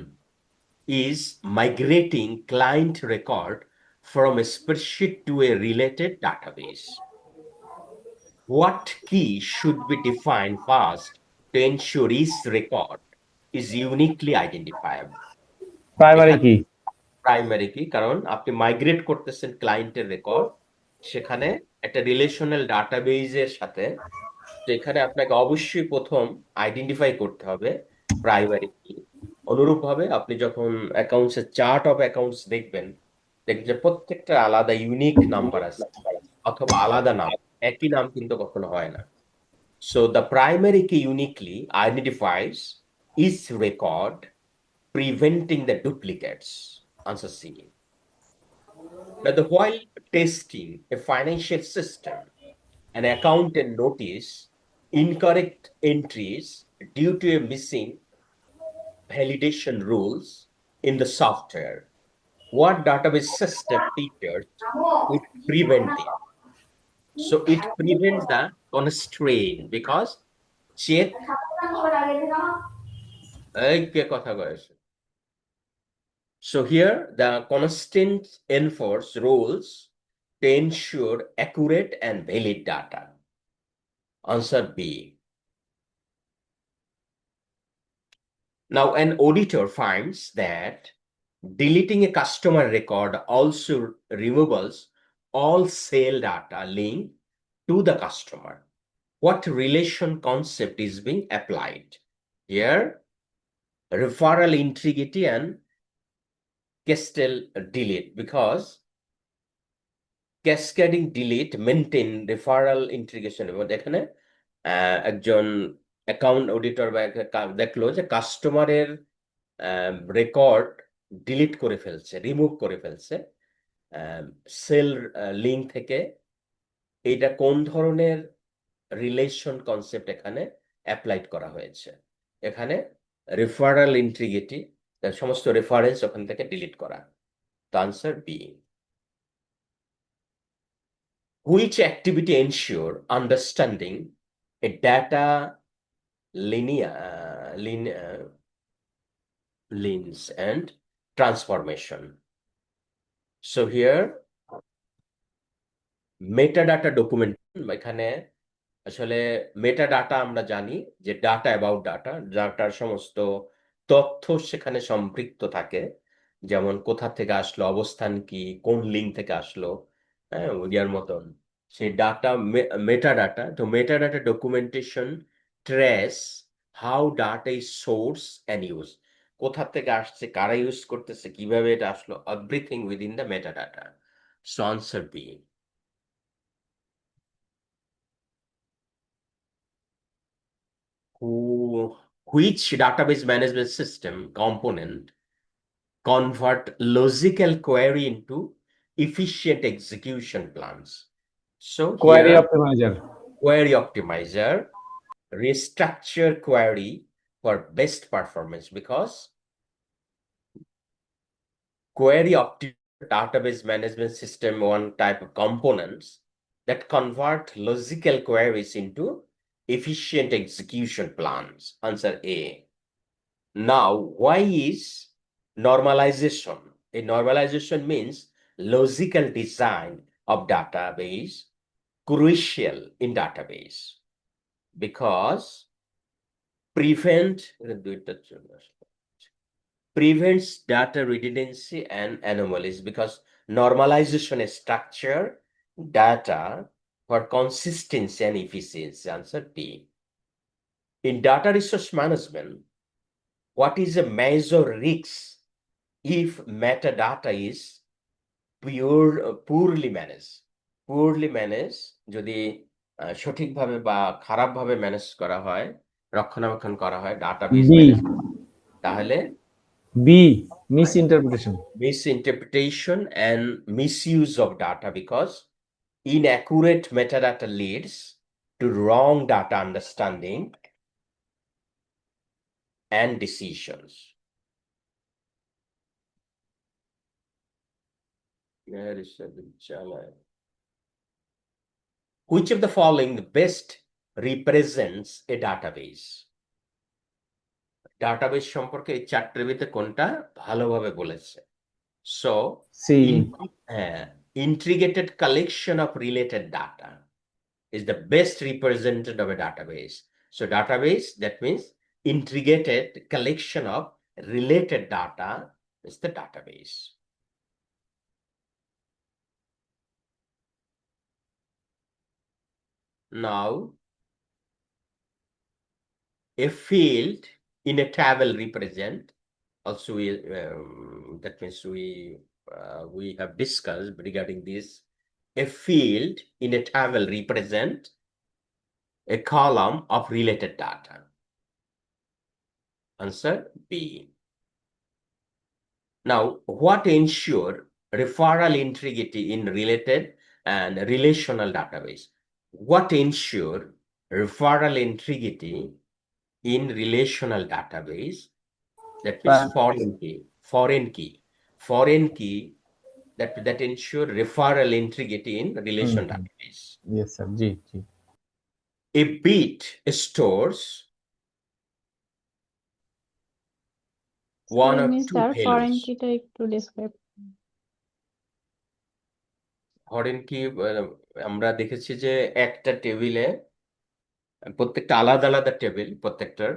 is migrating client record from a spreadsheet to a related database. What key should be defined first to ensure each record is uniquely identifiable? Primary কি? Primary কি, কারণ আপনি migrate করতেছেন ক্লায়েন্টের record, সেখানে একটা relational ডাটাবেজের সাথে, তো এখানে আপনাকে অবশ্যই প্রথম আইডেন্টিফাই করতে হবে প্রাইমারি কি। অনুরূপভাবে আপনি যখন অ্যাকাউন্টসের চার্ট অফ অ্যাকাউন্টস দেখবেন, দেখবেন যে প্রত্যেকটা আলাদা ইউনিক নাম্বার আছে অথবা আলাদা নাম, একই নাম কিন্তু কখনো হয় না। So the primary key uniquely identifies each record, preventing the duplicates. Answer C. Now, while testing a financial system, an accountant noticed incorrect entries due to a missing validation rules in the software. What database system features would prevent it? So it prevents the constraint because check কে কথা কয়েছে। So here the constant enforce rules to ensure accurate and valid data. Answer B. Now an auditor finds that deleting a customer record also removes all sale data linked to the customer. What relation concept is being applied? Here, referral integrity and cascading delete, because cascading delete maintain referral integration. এবং এখানে একজন account auditor বা দেখলো যে কাস্টমারের record delete করে ফেলছে, remove করে ফেলছে সেল লিঙ্ক থেকে। এইটা কোন ধরনের রিলেশন কনসেপ্ট এখানে অ্যাপ্লাইড করা হয়েছে? এখানে রেফারাল ইন্টিগ্রিটি, সমস্ত রেফারেন্স ওখান থেকে ডিলিট করা। তো answer B. Which activity ensure understanding a data lines and transformation? So here, metadata document, এখানে আসলে মেটাডাটা আমরা জানি যে ডাটা অ্যাবাউট ডাটা, ডাটার সমস্ত তথ্য সেখানে সম্পৃক্ত থাকে, যেমন কোথা থেকে আসলো, অবস্থান কি, কোন লিঙ্ক থেকে আসলো, হ্যাঁ ওইয়ার মতন সেই ডাটা মেটাডাটা। তো metadata documentation trace how data is source and use, কোথা থেকে আসছে, কারা ইউজ করতেছে, কিভাবে এটা আসলো, everything within the metadata. So answer B. Which database management system component convert logical query into efficient execution plans? So query here, optimizer. query optimizer restructure query for best performance, because query database management system one type of components that convert logical queries into efficient execution plans. Answer A. Now, why is normalization? A normalization means logical design of database crucial in database, because prevents data redundancy and anomalies because normalization structure data for consistency and efficiency. Answer B. In data resource management, what is a major risk if metadata is poorly managed? Poorly managed যদি সঠিকভাবে বা খারাপভাবে manage করা হয়, রক্ষণাবেক্ষণ করা হয় database B. Manage, তাহলে B. Misinterpretation. misinterpretation and misuse of data because inaccurate metadata leads to wrong data understanding and decisions. Which of the following best represents a database? Database সম্পর্কে এই চারটের ভিতরে কোনটা ভালোভাবে বলেছে? So C. integrated collection of related data is the best representative of a database. So database, that means integrated collection of related data is the database. Now, a field in a table represent, also that means we have discussed regarding this. A field in a table represent a column of related data. Answer B. Now, what ensure referral integrity in related and relational database? What ensure referral integrity in relational database? That means foreign key that ensure referral integrity in relation database. Yes, sir. G. A bit stores one or two sir foreign values. কিটা একটু describe. Foreign কি আমরা দেখেছি যে একটা টেবিলে প্রত্যেকটা আলাদা আলাদা টেবিল, প্রত্যেকটার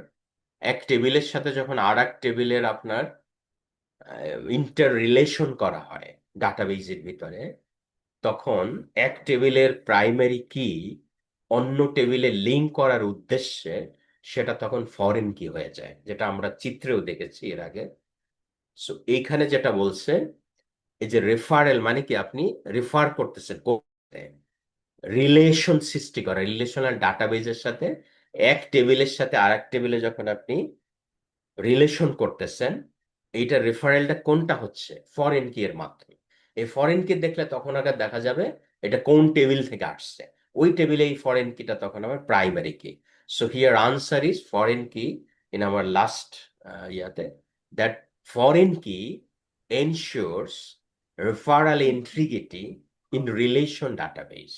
এক টেবিলের সাথে যখন আর এক টেবিলের আপনার ইন্টার রিলেশন করা হয় ডাটাবেজের ভিতরে, তখন এক টেবিলের প্রাইমারি কি অন্য টেবিলে লিঙ্ক করার উদ্দেশ্যে সেটা তখন ফরেন কি হয়ে যায়, যেটা আমরা চিত্রেও দেখেছি এর আগে। সো এইখানে যেটা বলছে, এই যে রেফারেল মানে কি আপনি রেফার করতেছেন রিলেশন সৃষ্টি করা, রিলেশনাল ডাটাবেজের সাথে এক টেবিলের সাথে আর এক টেবিলে যখন আপনি রিলেশন করতেছেন, এইটা রেফারেলটা কোনটা হচ্ছে? ফরেন কি এর মাধ্যমে। এই ফরেন কি দেখলে তখন আগে দেখা যাবে এটা কোন টেবিল থেকে আসছে, ওই টেবিলে এই ফরেন কিটা তখন আমার primary key. So here answer is foreign key in our last ইয়াতে, that foreign key ensures referral integrity in relation database.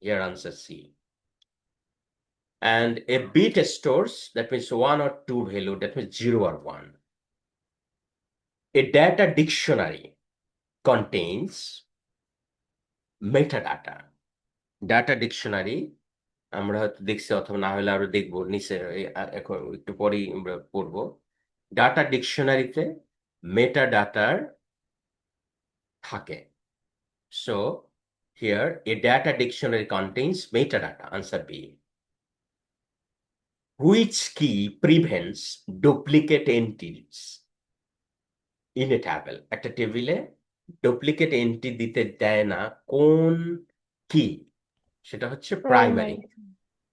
Here answer C. And a bit stores, that means one or two value, that means 0 or 1. A data dictionary contains metadata. Data dictionary আমরা হয়তো দেখছি অথবা না হলে আরো দেখবো নিচে, এখন একটু পরেই আমরা পড়বো। ডাটা ডিকশনারিতে মেটাডাটার থাকে। So here a data dictionary contains metadata. Answer B. Which key prevents duplicate entries in a table? একটা টেবিলে ডুপ্লিকেট এন্ট্রি দিতে দেয় না কোন কি? সেটা হচ্ছে প্রাইমারি।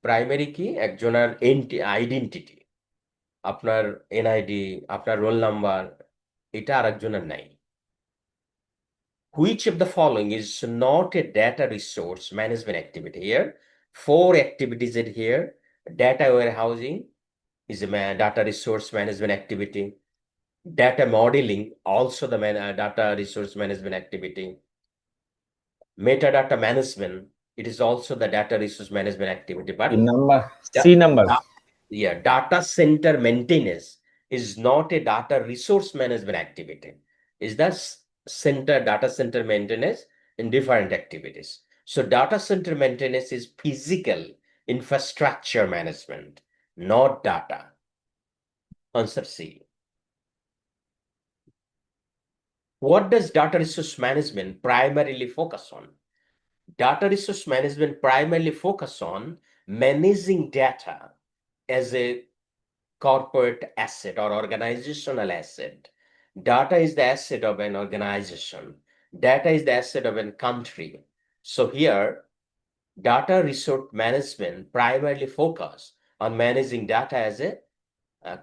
প্রাইমারি কি একজনের আইডেন্টিটি, আপনার এনআইডি, আপনার রোল নাম্বার, এটা আরেকজনের নাই। Which of the following is not a data resource management activity? Here, 4 activities in here. Data warehousing is a data resource management activity. Data modeling, also the data resource management activity. Metadata management, it is also the data resource management activity. But C number. Yeah, data center maintenance is not a data resource management activity. Is that data center maintenance in different activities. So data center maintenance is physical infrastructure management, not data. Answer C. What does data resource management primarily focus on? Data resource management primarily focus on managing data as a corporate asset or organizational asset. Data is the asset of an organization. Data is the asset of a country. So here, data resource management primarily focus on managing data as a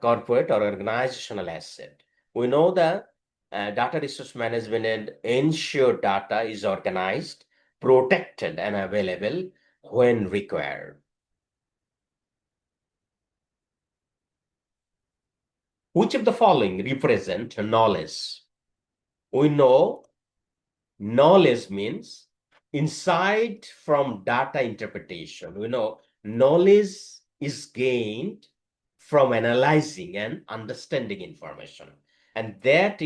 corporate or organizational asset. We know that data resource management and ensure data is organized, protected, and available when required. Which of the following represent knowledge? We know knowledge means insight from data interpretation. We know knowledge is gained from analyzing and understanding information. And that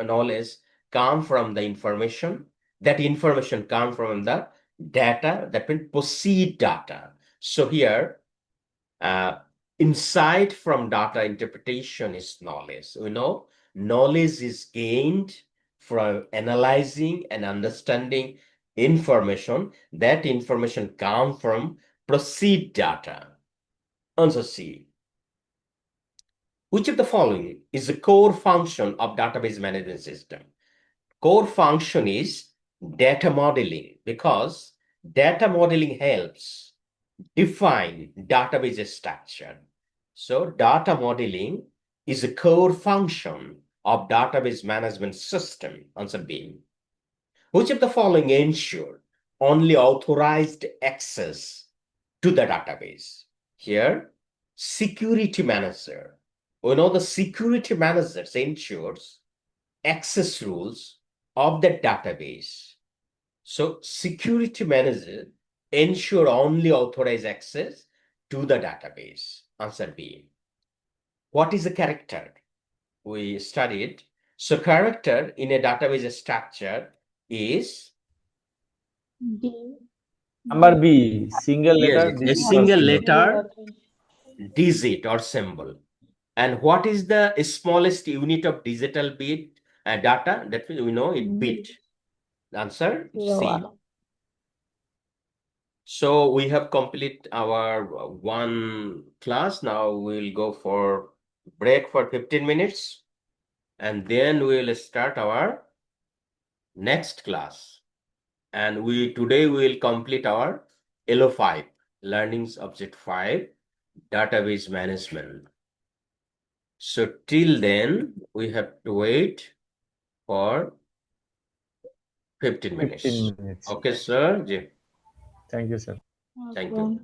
knowledge come from the information. That information come from the data, that means proceed data. So here, insight from data interpretation is knowledge. We know knowledge is gained from analyzing and understanding information. That information comes from proceed data. Answer C. Which of the following is the core function of database management system? Core function is data modeling, because data modeling helps define database structure. So data modeling is a core function of database management system. Answer B. Which of the following ensure only authorized access to the database? Here, security manager. We know the security manager ensures access rules of the database. So security manager ensure only authorized access to the database. Answer B. What is a character? We studied. So character in a database structure is D. Number B, single yes, letter, a digit or single symbol. letter, digit or symbol. And what is the smallest unit of digital bit data? That means we know it bit. Answer C. So we have complete our one class. Now we'll go for break for 15 minutes, and then we'll start our next class. And today we'll complete our LO5, Learnings Object 5, Database Management. So till then, we have to wait for 15 minutes. 15 minutes. Okay, sir. Thank you, sir. Thank you.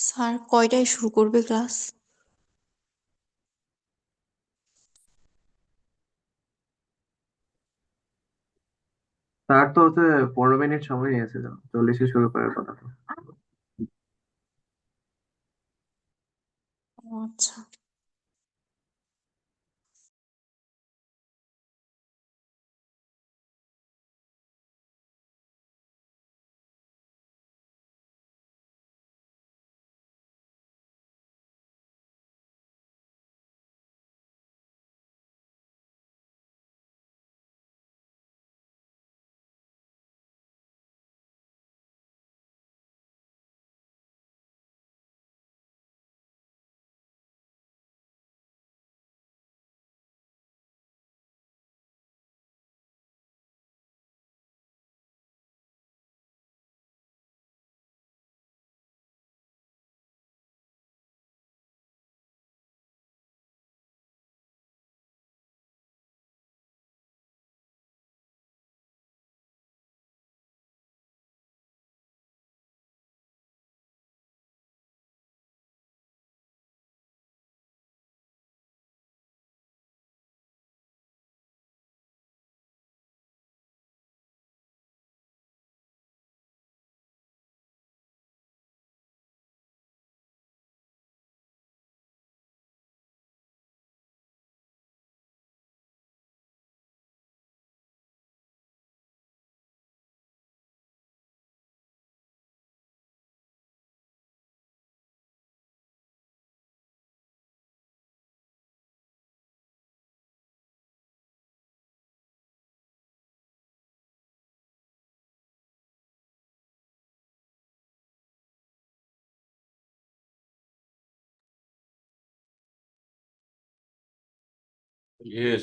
Sir কয়টায় শুরু করবে class? তার তো হচ্ছে 15 minute সময় নিয়েছিল, 40-এ শুরু করার কথা তো। ও আচ্ছা।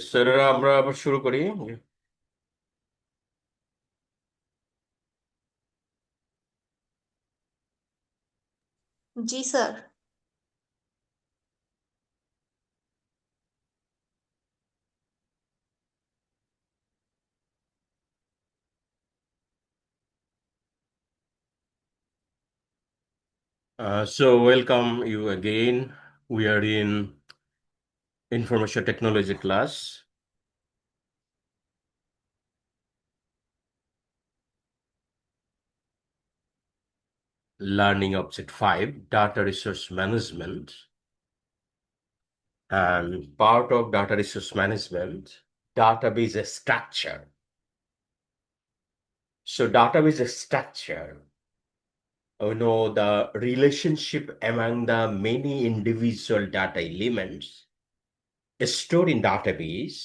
স্যারেরা আমরা আবার শুরু করি। জি sir. So welcome you again. We are in information technology class. Learning Object 5, Data Resource Management. And part of data resource management, database structure. So database structure, you know, the relationship among the many individual data elements stored in database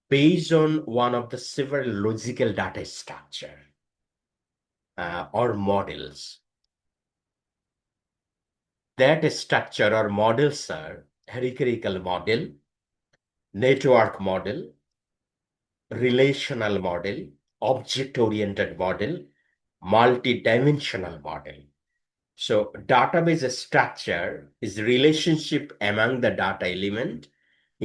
based on one of the several logical data structure or models. That structure or models are hierarchical model, network model, relational model, object-oriented model, multi-dimensional model. So database structure is relationship among the data element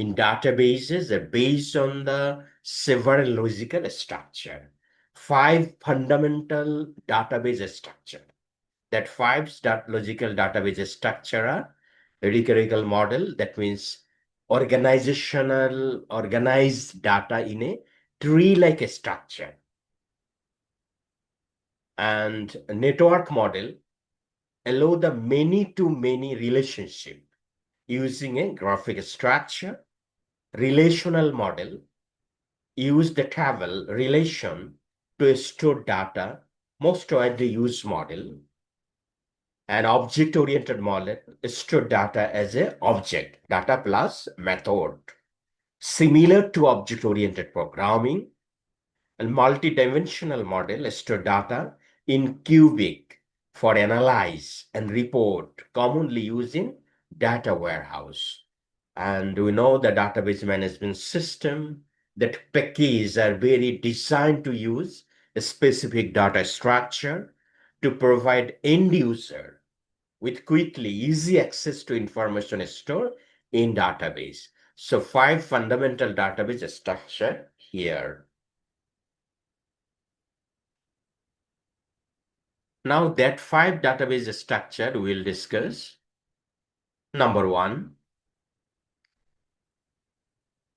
in databases based on the several logical structure. 5 fundamental database structure. That 5 logical database structure are hierarchical model, that means organized data in a tree-like structure. And network model allow the many-to-many relationship using a graphic structure. Relational model use the table relation to store data, most widely used model. An object-oriented model store data as a object, data plus method, similar to object-oriented programming. And multi-dimensional model store data in cubic for analyze and report, commonly used in data warehouse. And we know the database management system, that packages are very designed to use a specific data structure to provide end user with quickly easy access to information stored in database. So 5 fundamental database structure here. Now that 5 database structure we'll discuss. Number 1,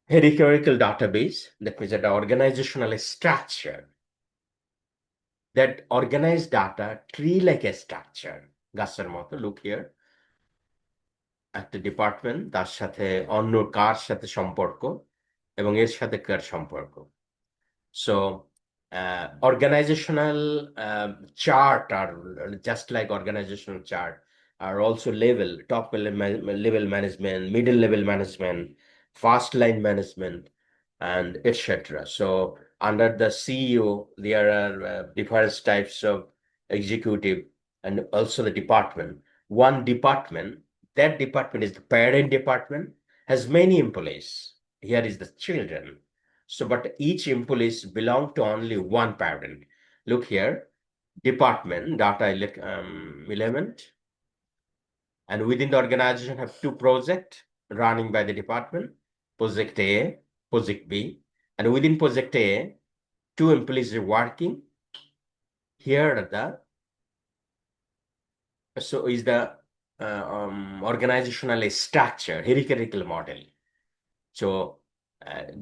hierarchical database, that means the organizational structure. That organized data tree like a structure. গাছের মতো, look here. একটা department, তার সাথে অন্য কার সাথে সম্পর্ক এবং এর সাথে কার সম্পর্ক। So organizational chart are just like organizational chart are also level, top level management, middle level management, first line management, and etc. So under the CEO, there are different types of executive and also the department. One department, that department is the parent department, has many employees. Here is the children. So, but each employees belong to only one parent. Look here, department, data element, and within the organization have 2 projects running by the department, project A, project B, and within project A, 2 employees are working. Here are the, so is the organizational structure, hierarchical model. So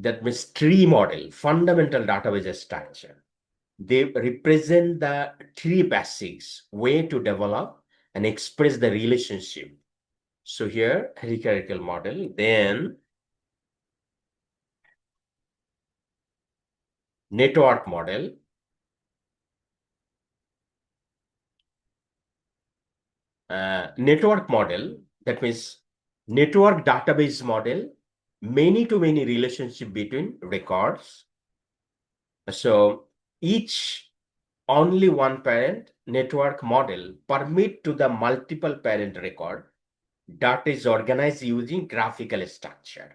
that means tree model, fundamental database structure. They represent the 3 basics way to develop and express the relationship. So here, hierarchical model, then network model, network model, that means network database model, many to many relationship between records. So each only one parent network model permit to the multiple parent record. Data is organized using graphical structure,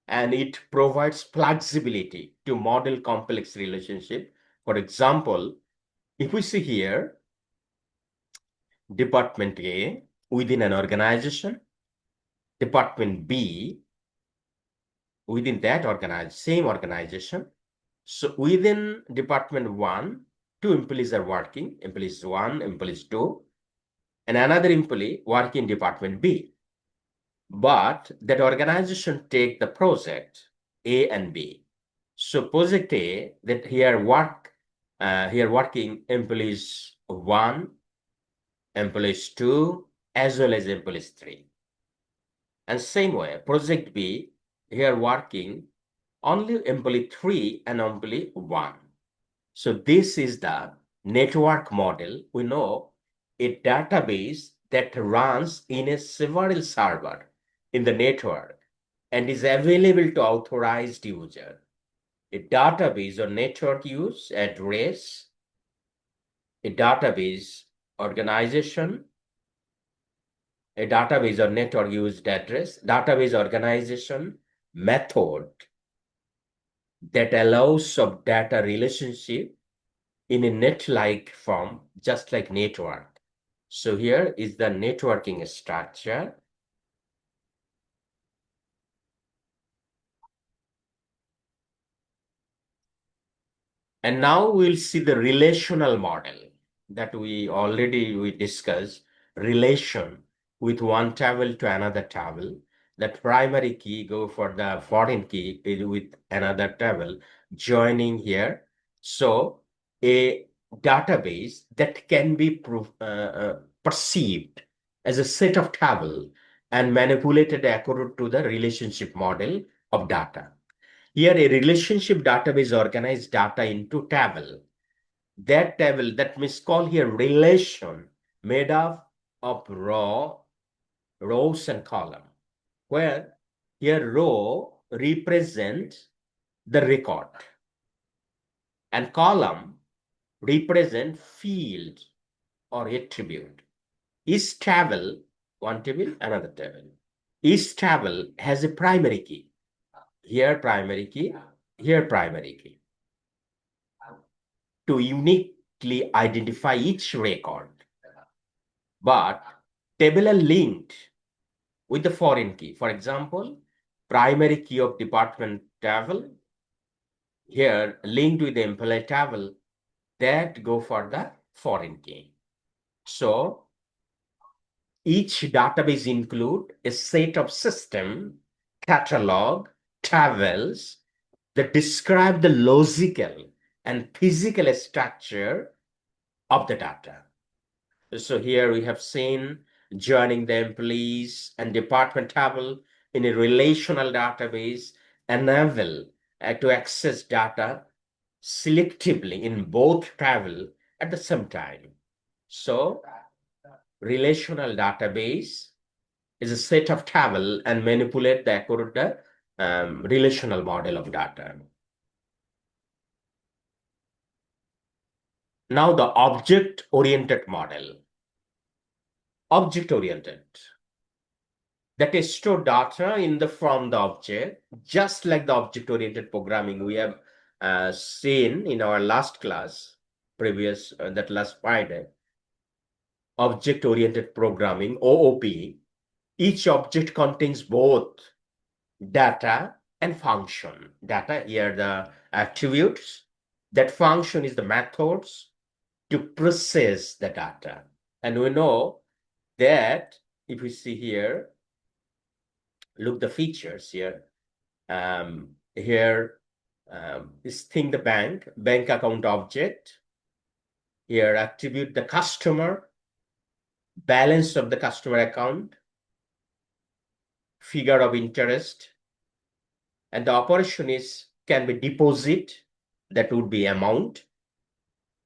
and it provides flexibility to model complex relationship. For example, if we see here, Department A within an organization, Department B within that same organization. So within Department 1, 2 employees are working, employees 1, employees 2, and another employee working in Department B. But that organization take the project A and B. So project A, that here working employees 1, employees 2, as well as employees 3. And same way, project B, here working only employee 3 and employee 1. So this is the network model. We know a database that runs in a several server in the network and is available to authorized user. A database or network use address, a database organization, a database or network used address, database organization method that allows of data relationship in a net-like form, just like network. So here is the networking structure. And now we'll see the relational model that we discussed, relation with one table to another table. That primary key go for the foreign key with another table joining here. So a database that can be perceived as a set of table and manipulated according to the relationship model of data. Here, a relationship database organizes data into table. That table, that means call here relation, made up of rows and column, where here row represents the record and column represent field or attribute. Each table, one table, another table. Each table has a primary key. Here primary key, here primary key, to uniquely identify each record. But table are linked with the foreign key. For example, primary key of department table, here linked with the employee table, that go for the foreign key. So each database include a set of system, catalog, tables that describe the logical and physical structure of the data. So here we have seen joining the employees and department table in a relational database enable to access data selectively in both table at the same time. So relational database is a set of table and manipulate the accurate relational model of data. Now the object-oriented model. Object-oriented. That is store data from the object, just like the object-oriented programming we have seen in our last class, that last Friday. Object-oriented programming, OOP. Each object contains both data and function. Data, here the attributes. That function is the methods to process the data. And we know that if we see here, look the features here. Here is think the bank account object. Here attribute the customer, balance of the customer account, figure of interest, and the operation can be deposit, that would be amount,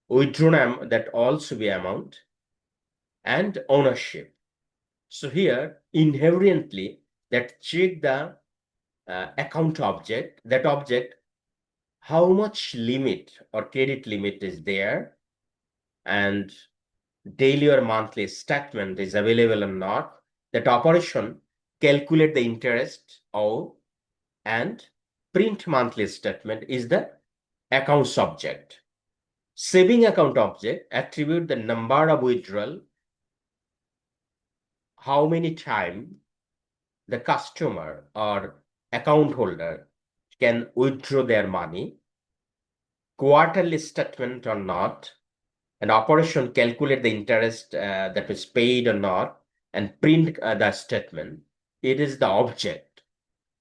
withdrawn, that also be amount, and ownership. So here inherently that check the account object, that object, how much limit or credit limit is there, and daily or monthly statement is available or not. That operation calculate the interest owed, and print monthly statement is the account subject. Saving account object attribute the number of withdrawal, how many time the customer or account holder can withdraw their money, quarterly statement or not, an operation calculate the interest that was paid or not, and print the statement. It is the object.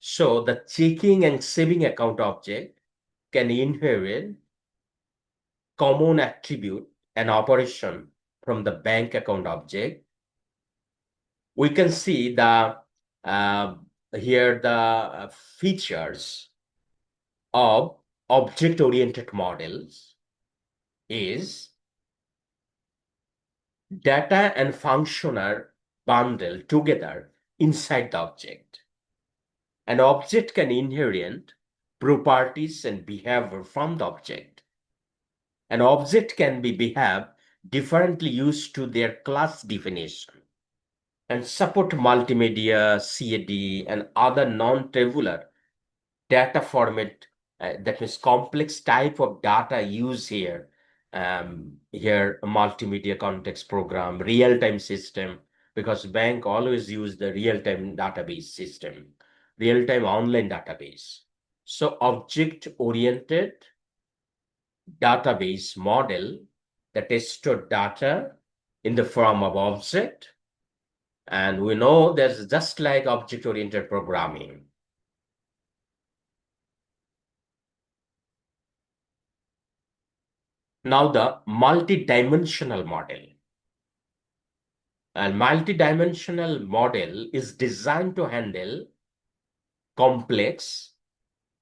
So the checking and saving account object can inherit common attribute and operation from the bank account object. We can see the here the features of object-oriented models is data and function are bundled together inside the object. An object can inherit properties and behavior from the object. An object can be behave differently used to their class definition and support multimedia, CAD, and other non-tabular data format. That means complex type of data used here. Here, multimedia context program, real-time system, because bank always use the real-time database system, real-time online database. So object-oriented database model that is stored data in the form of object. And we know there's just like object-oriented programming. Now the multi-dimensional model. And multi-dimensional model is designed to handle complex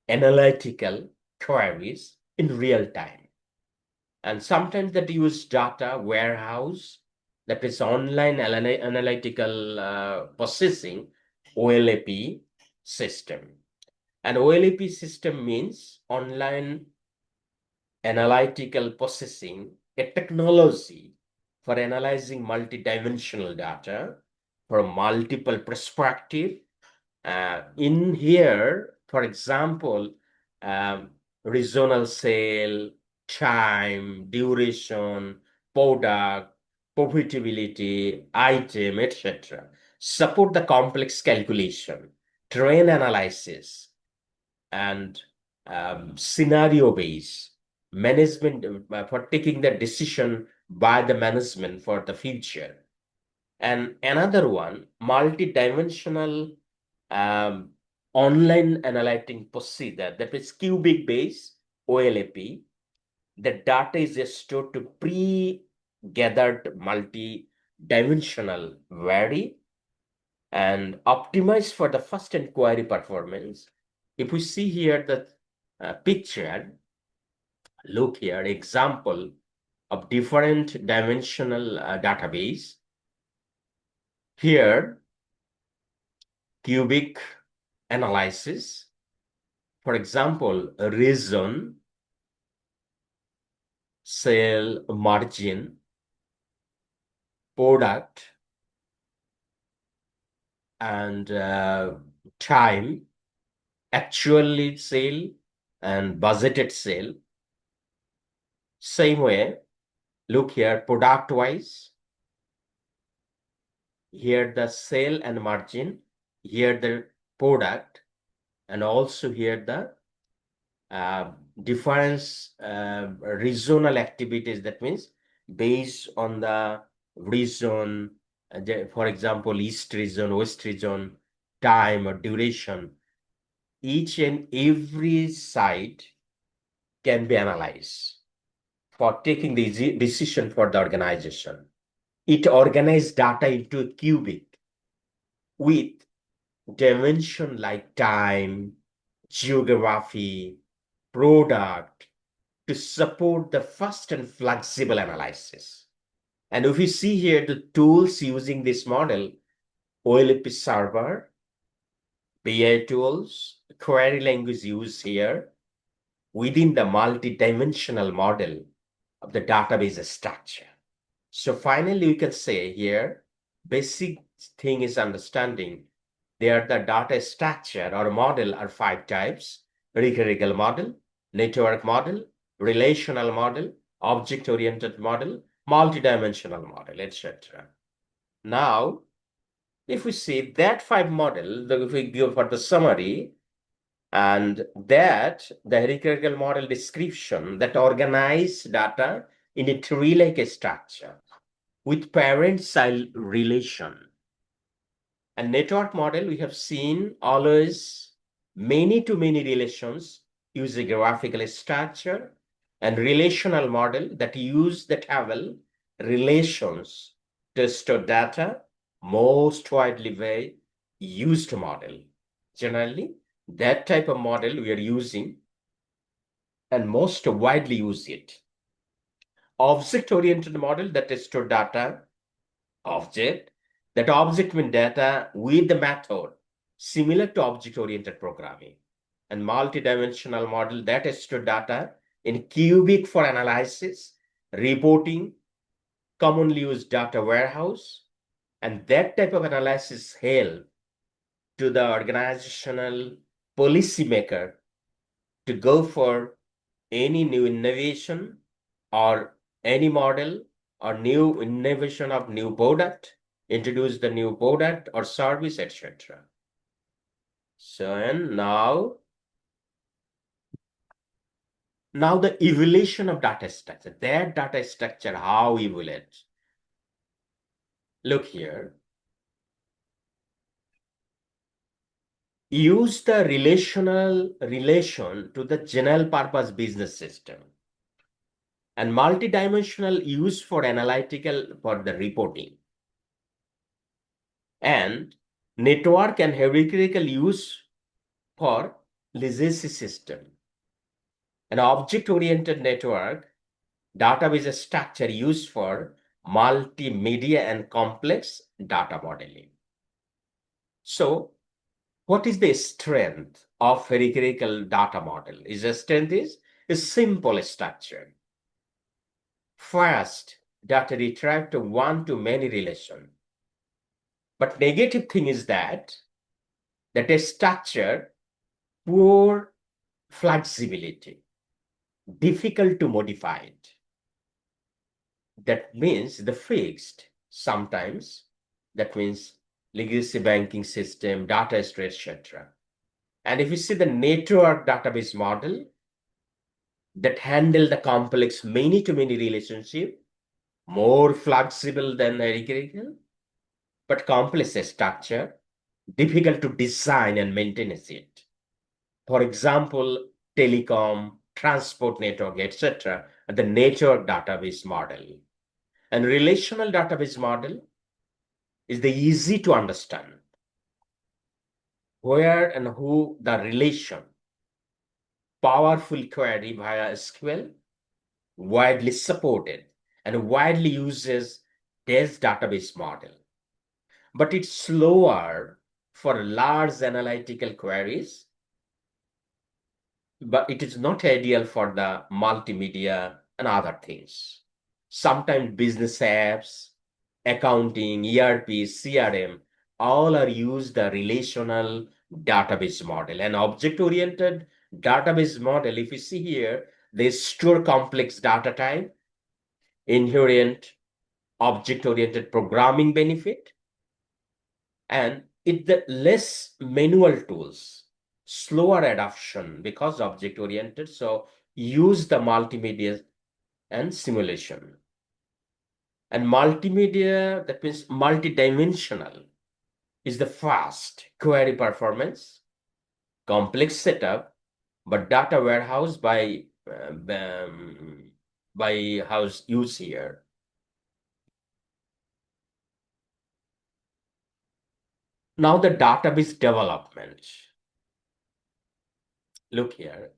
analytical queries in real time. And sometimes that use data warehouse, that is online analytical processing, OLAP system. And OLAP system means online analytical processing, a technology for analyzing multidimensional data from multiple perspectives. In here, for example, regional sale, time, duration, product, profitability, item, etc. Support the complex calculation, train analysis, and scenario-based management for taking the decision by the management for the future. And another one, multi-dimensional online analytic procedure, that is cubic base OLAP. The data is stored to pre-gathered multi-dimensional vary and optimized for the first inquiry performance. If we see here the picture, look here, example of different dimensional database. Here, cubic analysis, for example, reason, sale margin, product, and time, actually sale and budgeted sale. Same way, look here, product wise, here the sale and margin, here the product, and also here the difference regional activities. That means based on the region, for example, east region, west region, time or duration, each and every side can be analyzed for taking the decision for the organization. It organized data into a cubic with dimension like time, geography, product, to support the fast and flexible analysis. And if you see here the tools using this model, OLAP server, BI tools, query language used here within the multi-dimensional model of the database structure. So finally, we can say here, basic thing is understanding there the data structure or model are 5 types: hierarchical model, network model, relational model, object-oriented model, multidimensional model, etc. Now, if we see that 5 model, if we go for the summary, and that the hierarchical model description that organize data in a tree-like structure with parent-child relation. And network model, we have seen always many-to-many relations use a graphical structure, and relational model that use the table relations to store data, most widely way used model. Generally, that type of model we are using and most widely use it. Object-oriented model that is store data, object, that object means data with the method similar to object-oriented programming. And multidimensional model that is store data in cubic for analysis, reporting, commonly used data warehouse, and that type of analysis help to the organizational policymaker to go for any new innovation or any model or new innovation of new product, introduce the new product or service, etc. So, and now the evaluation of data structure, that data structure, how evaluate? Look here. Use the relational relation to the general purpose business system, and multidimensional use for analytical for the reporting, and network and hierarchical use for legacy system. An object-oriented network database structure used for multimedia and complex data modeling. So, what is the strength of hierarchical data model? Is the strength is a simple structure. First, data retrieved to one-to-many relation. But negative thing is that a structure poor flexibility, difficult to modify it. That means the fixed sometimes, that means legacy banking system, data storage, etc. And if you see the network database model that handle the complex many-to-many relationship, more flexible than hierarchical, but complex structure, difficult to design and maintain it. For example, telecom, transport network, etc., the network database model. And relational database model is the easy to understand where and who the relation, powerful query via SQL, widely supported and widely uses this database model. But it's slower for large analytical queries, but it is not ideal for the multimedia and other things. Sometimes business apps, accounting, ERP, CRM, all are used the relational database model. And object-oriented database model, if you see here, they store complex data type, inherent object-oriented programming benefit, and it the less manual tools, slower adoption because object-oriented, so use the multimedia and simulation. And multimedia, that means multidimensional, is the fast query performance, complex setup, but data warehouse by house use here. Now the database development. Look here.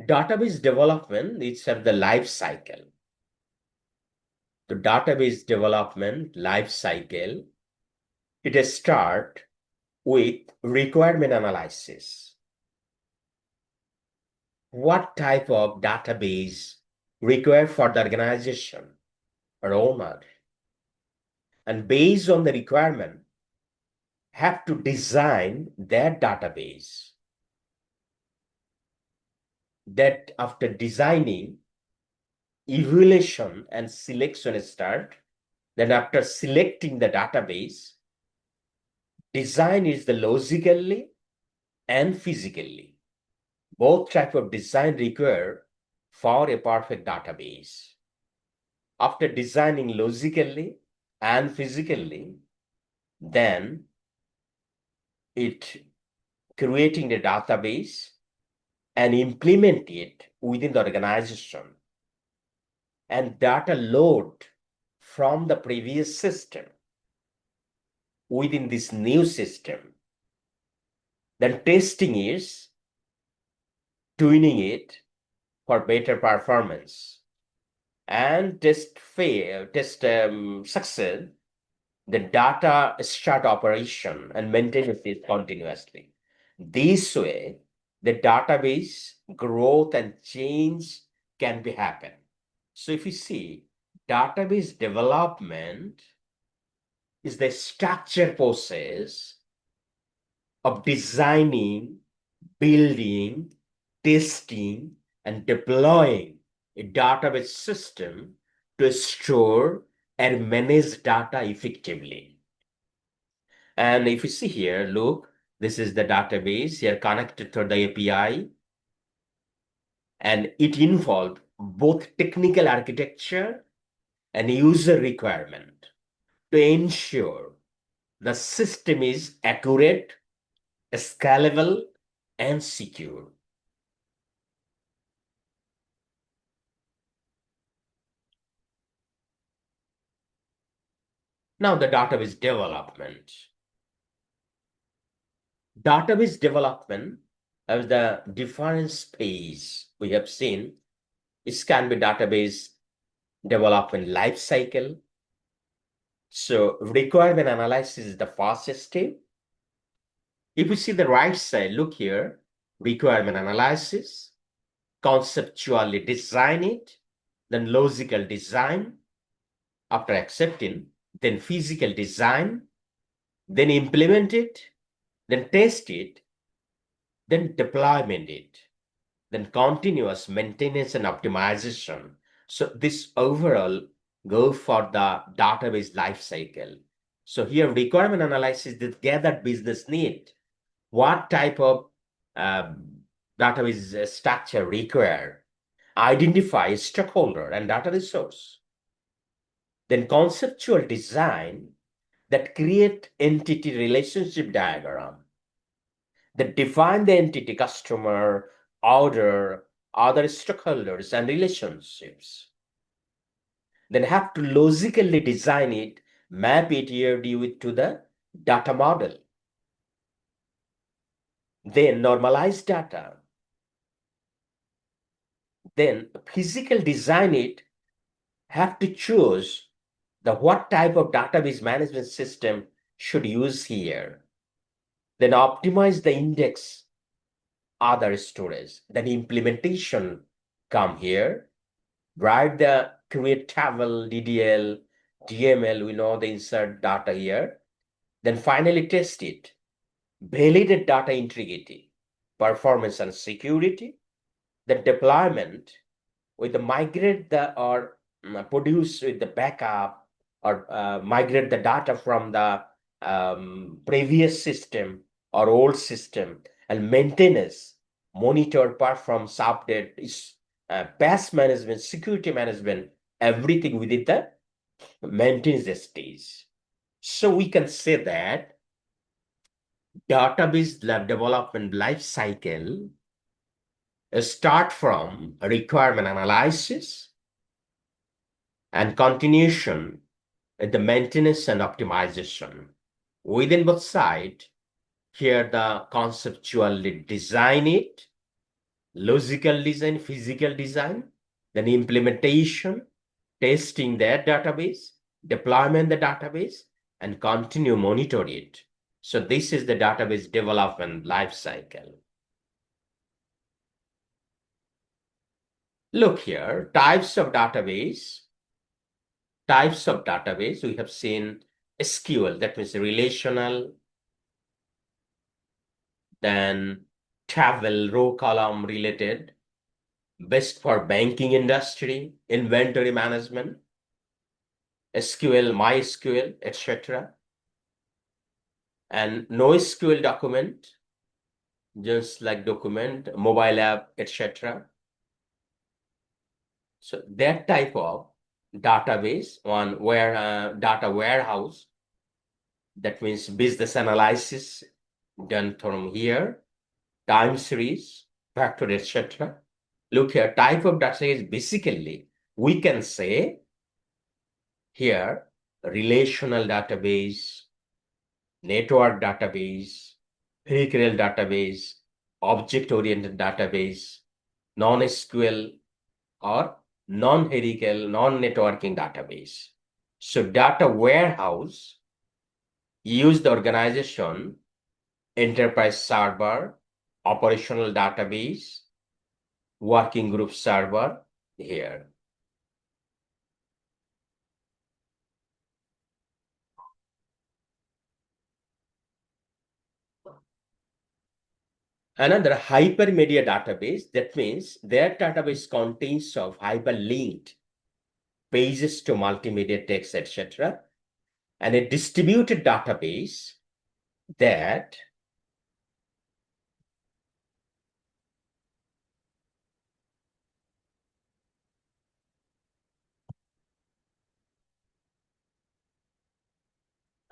Database development is at the life cycle. The database development life cycle, it start with requirement analysis. What type of database required for the organization or owner? And based on the requirement, have to design that database. That after designing, evaluation and selection start. Then after selecting the database, design is the logically and physically. Both type of design require for a perfect database. After designing logically and physically, then it creating the database and implement it within the organization. And data load from the previous system within this new system. Then testing is tuning it for better performance. And test success, the data start operation and maintain it continuously. This way, the database growth and change can be happen. So if you see, database development is the structure process of designing, building, testing, and deploying a database system to store and manage data effectively. And if you see here, look, this is the database here connected to the API. And it involved both technical architecture and user requirement to ensure the system is accurate, scalable, and secure. Now the database development. Database development as the different phase we have seen, it can be database development life cycle. So requirement analysis is the first step. If we see the right side, look here, requirement analysis, conceptually design it, then logical design, after accepting, then physical design, then implement it, then test it, then deployment it, then continuous maintenance and optimization. So this overall go for the database life cycle. So here requirement analysis, this gathered business need. What type of database structure required? identify stakeholder and data resource. Then conceptual design that create entity relationship diagram that define the entity, customer, order, other stakeholders and relationships. Then have to logically design it, map it here to the data model. Then normalize data. Then physical design it, have to choose the what type of database management system should use here. Then optimize the index, other storage. Then implementation come here. Write the create table, DDL, DML, we know the insert data here. Then finally test it. Validate data integrity, performance and security. The deployment with the migrate the or produce with the backup or migrate the data from the previous system or old system, and maintenance, monitor, performance, update, patch management, security management, everything within the maintenance stage. So we can say that database development life cycle start from requirement analysis and continuation at the maintenance and optimization. Within both sides, here the conceptually design it, logical design, physical design, then implementation, testing that database, deployment the database, and continue monitor it. So this is the database development life cycle. Look here, types of database. Types of database, we have seen SQL, that means relational, then table, row, column related, best for banking industry, inventory management, SQL, MySQL, etc. And NoSQL document, just like document, mobile app, etc. So that type of database, data warehouse, that means business analysis done from here, time series, factor, etc. Look here, type of data is basically, we can say here, relational database, network database, hierarchical database, object-oriented database, non-SQL or non-hierarchical, non-networking database. So data warehouse use the organization, enterprise server, operational database, working group server here. Another hypermedia database, that means their database contains of hyperlinked pages to multimedia text, etc. And a distributed database that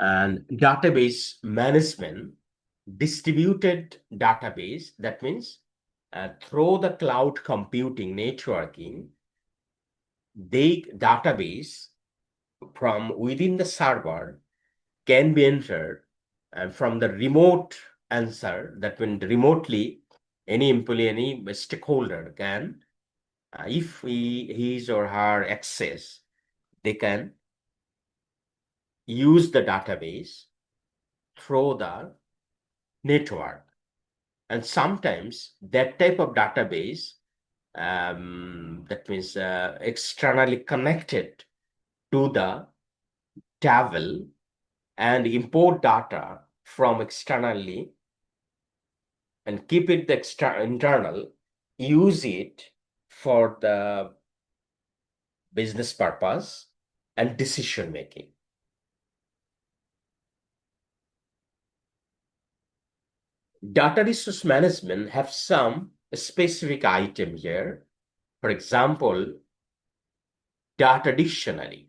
and database management, distributed database, that means through the cloud computing networking, the database from within the server can be entered and from the remote answer, that means remotely any employee, any stakeholder can, if his or her access, they can use the database through the network. And sometimes that type of database, that means externally connected to the table and import data from externally and keep it the internal, use it for the business purpose and decision making. Data resource management have some specific item here. For example, data dictionary.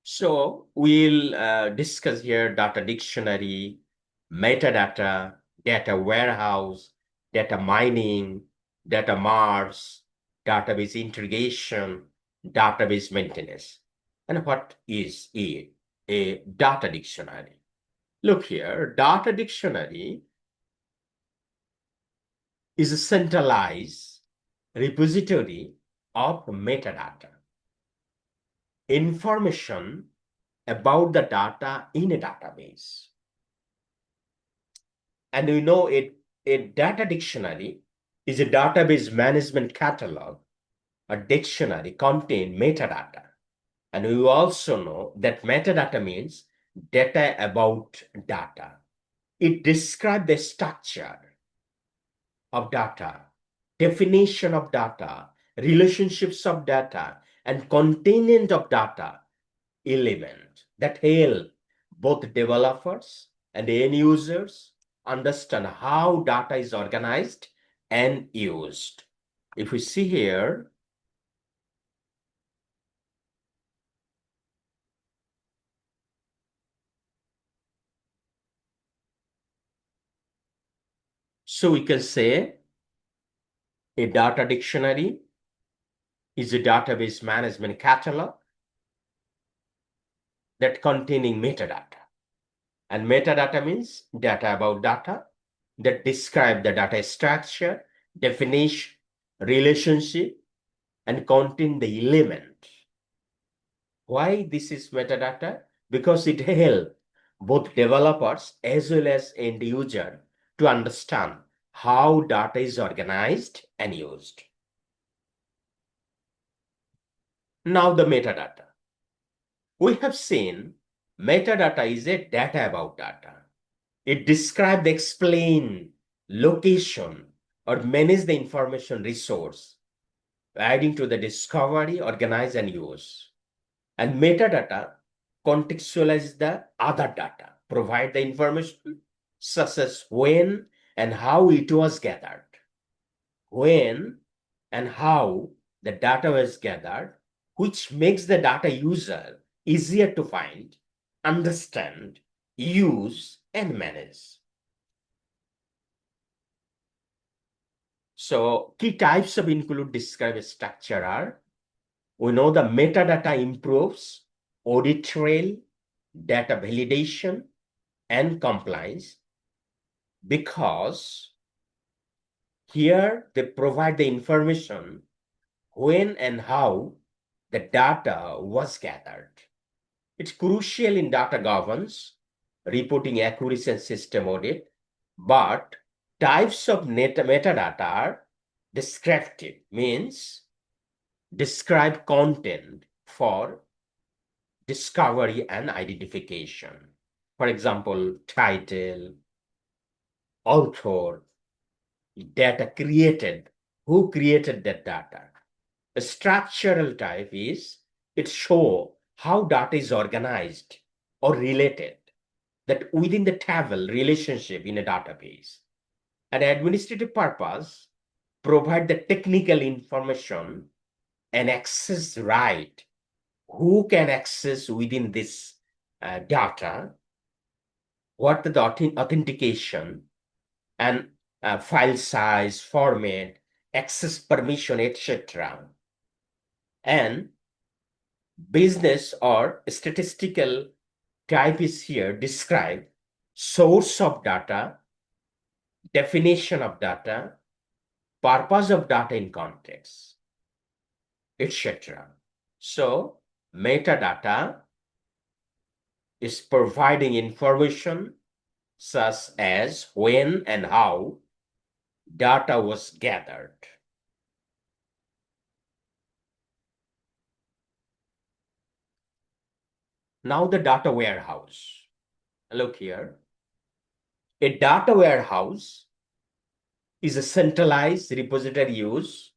So we'll discuss here data dictionary, metadata, data warehouse, data mining, data mars, database integration, database maintenance. And what is it? A data dictionary. Look here, data dictionary is a centralized repository of metadata, information about the data in a database. And we know a data dictionary is a database management catalog. A dictionary contains metadata. And we also know that metadata means data about data. It describes the structure of data, definition of data, relationships of data, and content of data element that help both developers and end users understand how data is organized and used. If we see here, so we can say a data dictionary is a database management catalog that containing metadata. And metadata means data about data that describe the data structure, definition, relationship, and contain the element. Why this is metadata? Because it helps both developers as well as end user to understand how data is organized and used. Now the metadata. We have seen metadata is a data about data. It describes, explain, location, or manage the information resource, adding to the discovery, organize, and use. And metadata contextualize the other data, provide the information such as when and how it was gathered, when and how the data was gathered, which makes the data user easier to find, understand, use, and manage. So key types of include describe structure are, we know the metadata improves audit trail, data validation, and compliance, because here they provide the information when and how the data was gathered. It's crucial in data governance, reporting accuracy and system audit, but types of metadata are descriptive, means describe content for discovery and identification. For example, title, author, data created, who created that data. A structural type is it shows how data is organized or related, that within the table relationship in a database. And administrative purpose provide the technical information and access right, who can access within this data, what the authentication and file size, format, access permission, etc. And business or statistical type is here describe source of data, definition of data, purpose of data in context, etc. So metadata is providing information such as when and how data was gathered. Now the data warehouse. Look here. A data warehouse is a centralized repository used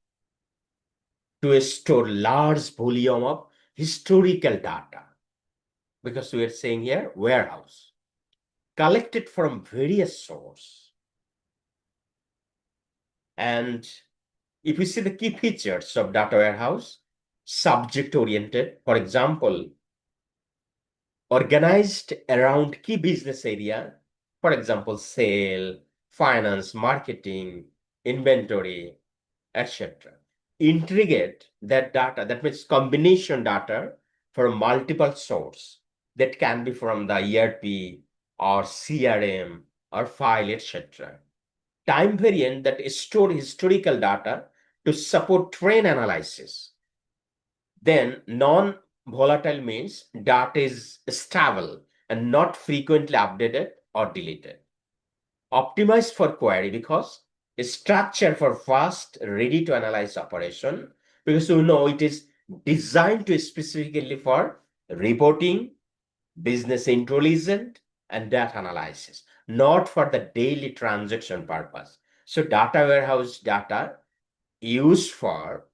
to store large volume of historical data. Because we are saying here warehouse, collected from various sources. And if you see the key features of data warehouse, subject oriented, for example, organized around key business area, for example, sale, finance, marketing, inventory, etc. Integrate that data, that means combination data from multiple source that can be from the ERP or CRM or file, etc. Time variant that store historical data to support trend analysis. Then non-volatile means data is stable and not frequently updated or deleted. Optimized for query because it's structured for fast, ready to analyze operation, because you know it is designed to specifically for reporting, business intelligence, and data analysis, not for the daily transaction purpose. So data warehouse data used for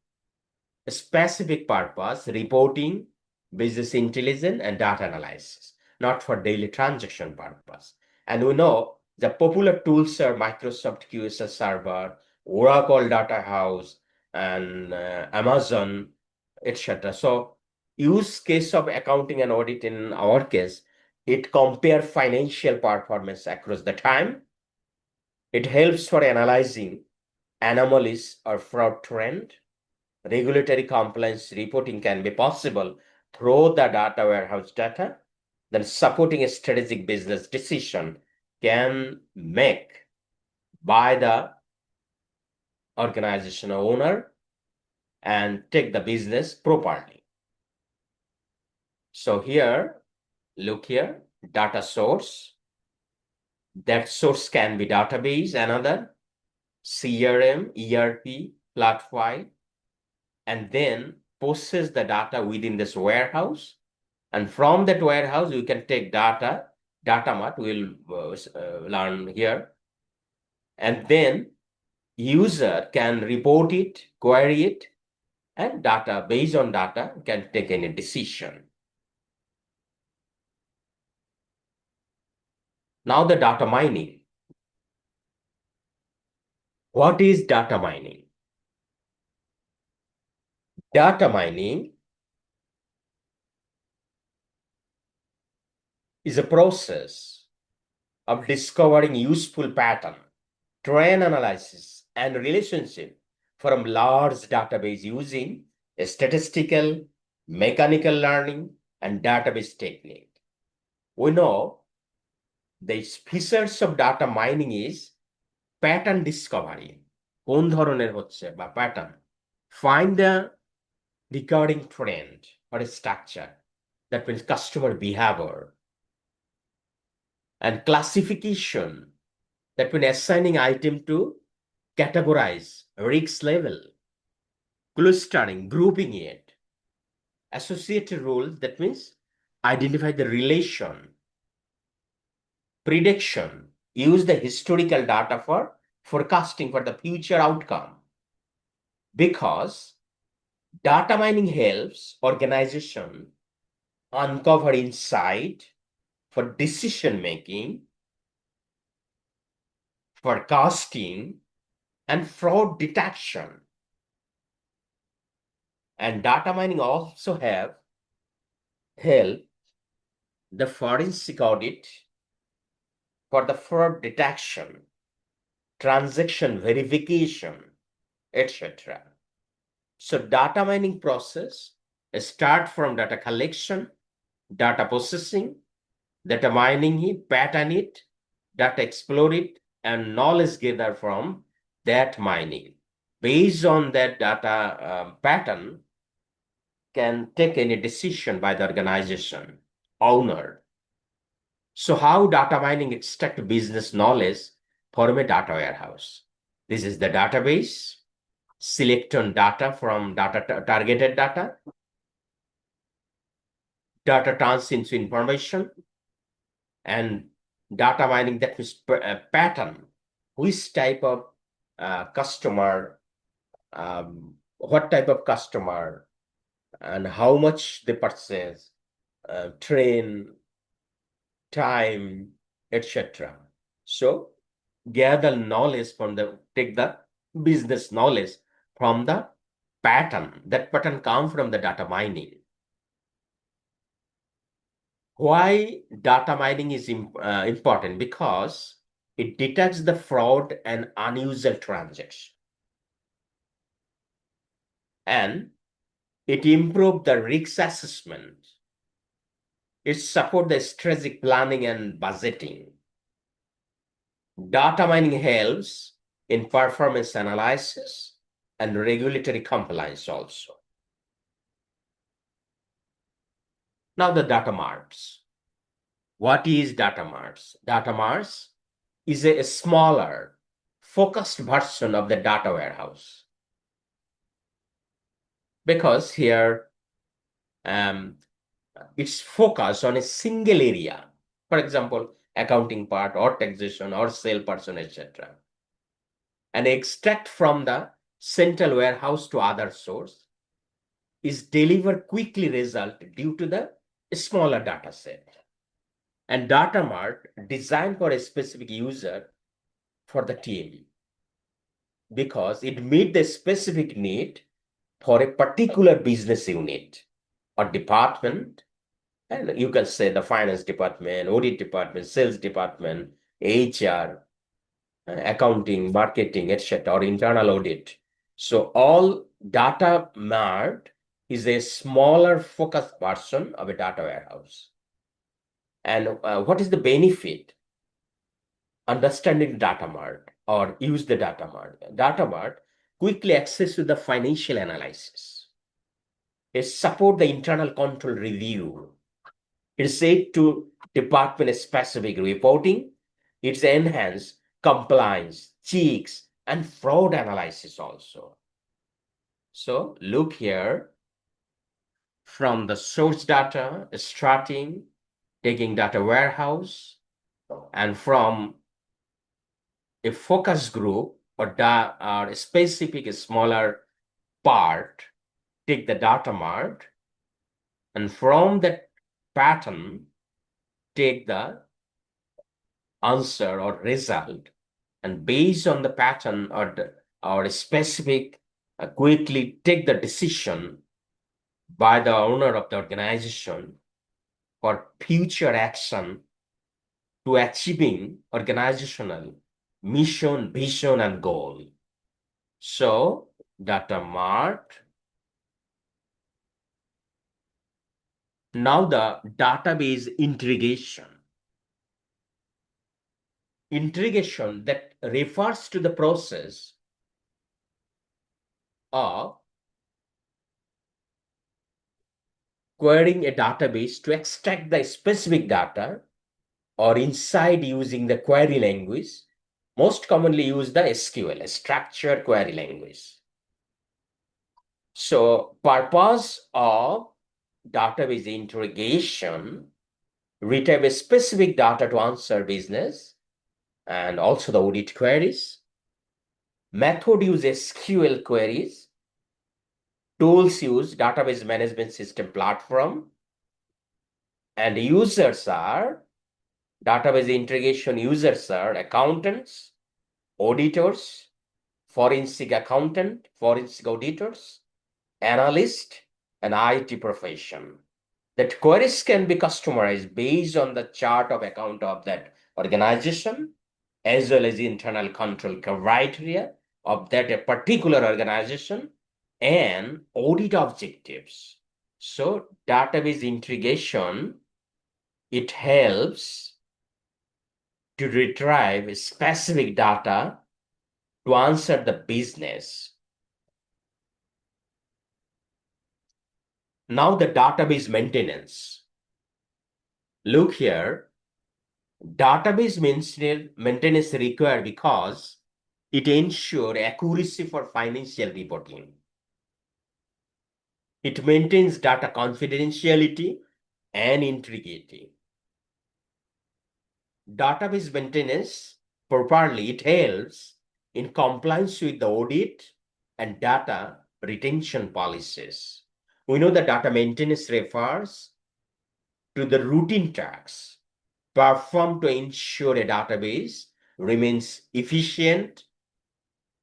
a specific purpose, reporting, business intelligence, and data analysis, not for daily transaction purpose. And we know the popular tools are Microsoft QSL Server, Oracle Data House, and Amazon, etc. So use case of accounting and audit in our case, it compare financial performance across the time. It helps for analyzing anomalies or fraud trend. Regulatory compliance reporting can be possible through the data warehouse data. Then supporting a strategic business decision can make by the organization owner and take the business properly. So here, look here, data source. That source can be database, another CRM, ERP, flat file, and then process the data within this warehouse. And from that warehouse, you can take data mart, we'll learn here. And then user can report it, query it, and data, based on data, can take any decision. Now the data mining. What is data mining? Data mining is a process of discovering useful pattern, trend analysis, and relationship from large database using a statistical, mechanical learning, and database technique. We know the features of data mining is pattern discovery. কোন ধরনের হচ্ছে বা pattern. Find the recurring trend or a structure. That means customer behavior. And classification. That means assigning item to categorize, risk level, clustering, grouping it. Associated rules, that means identify the relation. Prediction, use the historical data for forecasting for the future outcome. Because data mining helps organization uncover insight for decision making, forecasting, and fraud detection. And data mining also help the forensic audit for the fraud detection, transaction verification, etc. So data mining process start from data collection, data processing, data mining it, pattern it, data explore it, and knowledge gather from that mining. Based on that data pattern, can take any decision by the organization owner. So how data mining extract business knowledge from a data warehouse? This is the database. Select on data from targeted data. Data turns into information. And data mining, that means pattern. Which type of customer, what type of customer, and how much they purchase, train, time, etc. So gather knowledge from take the business knowledge from the pattern. That pattern comes from the data mining. Why data mining is important? Because it detects the fraud and unusual transaction. And it improves the risk assessment. It supports the strategic planning and budgeting. Data mining helps in performance analysis and regulatory compliance also. Now the data marts. What is data marts? Data marts is a smaller, focused version of the data warehouse. Because here it's focused on a single area. For example, accounting part or taxation or salesperson, etc. And extract from the central warehouse to other source is delivered quickly result due to the smaller data set. And data mart designed for a specific user for the team because it meet the specific need for a particular business unit or department. And you can say the finance department, audit department, sales department, HR, accounting, marketing, etc., or internal audit. So all data mart is a smaller focused version of a data warehouse. And what is the benefit? Understanding data mart or use the data mart. Data mart quickly access to the financial analysis. It support the internal control review. It's said to department specific reporting. It's enhance compliance, checks, and fraud analysis also. So look here from the source data, starting, taking data warehouse, and from a focus group or a specific smaller part, take the data mart, and from that pattern, take the answer or result, and based on the pattern or specific, quickly take the decision by the owner of the organization for future action to achieving organizational mission, vision, and goal. So data mart. Now the database integration. Integration that refers to the process of querying a database to extract the specific data or insight using the query language, most commonly used the SQL, a structured query language. So purpose of database integration, retrieve a specific data to answer business and also the audit queries. Method use SQL queries. Tools use database management system platform. And users are, database integration users are accountants, auditors, forensic accountant, forensic auditors, analyst, and IT profession. That queries can be customized based on the chart of account of that organization, as well as internal control criteria of that particular organization and audit objectives. So database integration, it helps to retrieve specific data to answer the business. Now the database maintenance. Look here, database maintenance required because it ensures accuracy for financial reporting. It maintains data confidentiality and integrity. Database maintenance properly, it helps in compliance with the audit and data retention policies. We know that data maintenance refers to the routine tasks performed to ensure a database remains efficient,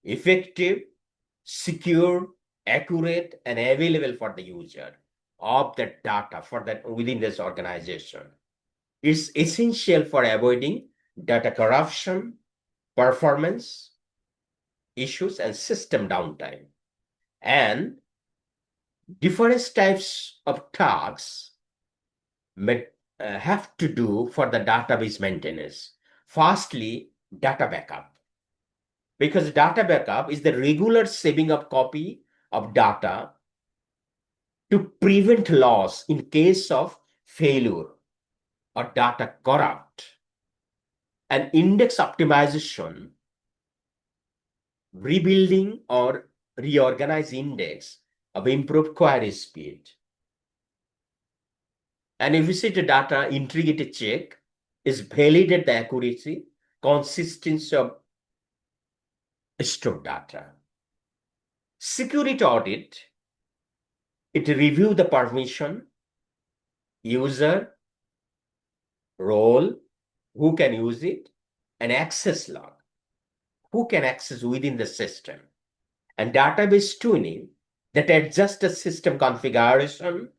effective, secure, accurate, and available for the user of that data for that within this organization. It's essential for avoiding data corruption, performance issues, and system downtime. And different types of tasks have to do for the database maintenance. Firstly, data backup. Because data backup is the regular saving of copy of data to prevent loss in case of failure or data corrupt. And index optimization, rebuilding or reorganize index of improved query speed. And if you see the data integrity check is validate the accuracy, consistency of stored data. Security audit, it review the permission, user, role, who can use it, and access log, who can access within the system, and database tuning that adjusts the system configuration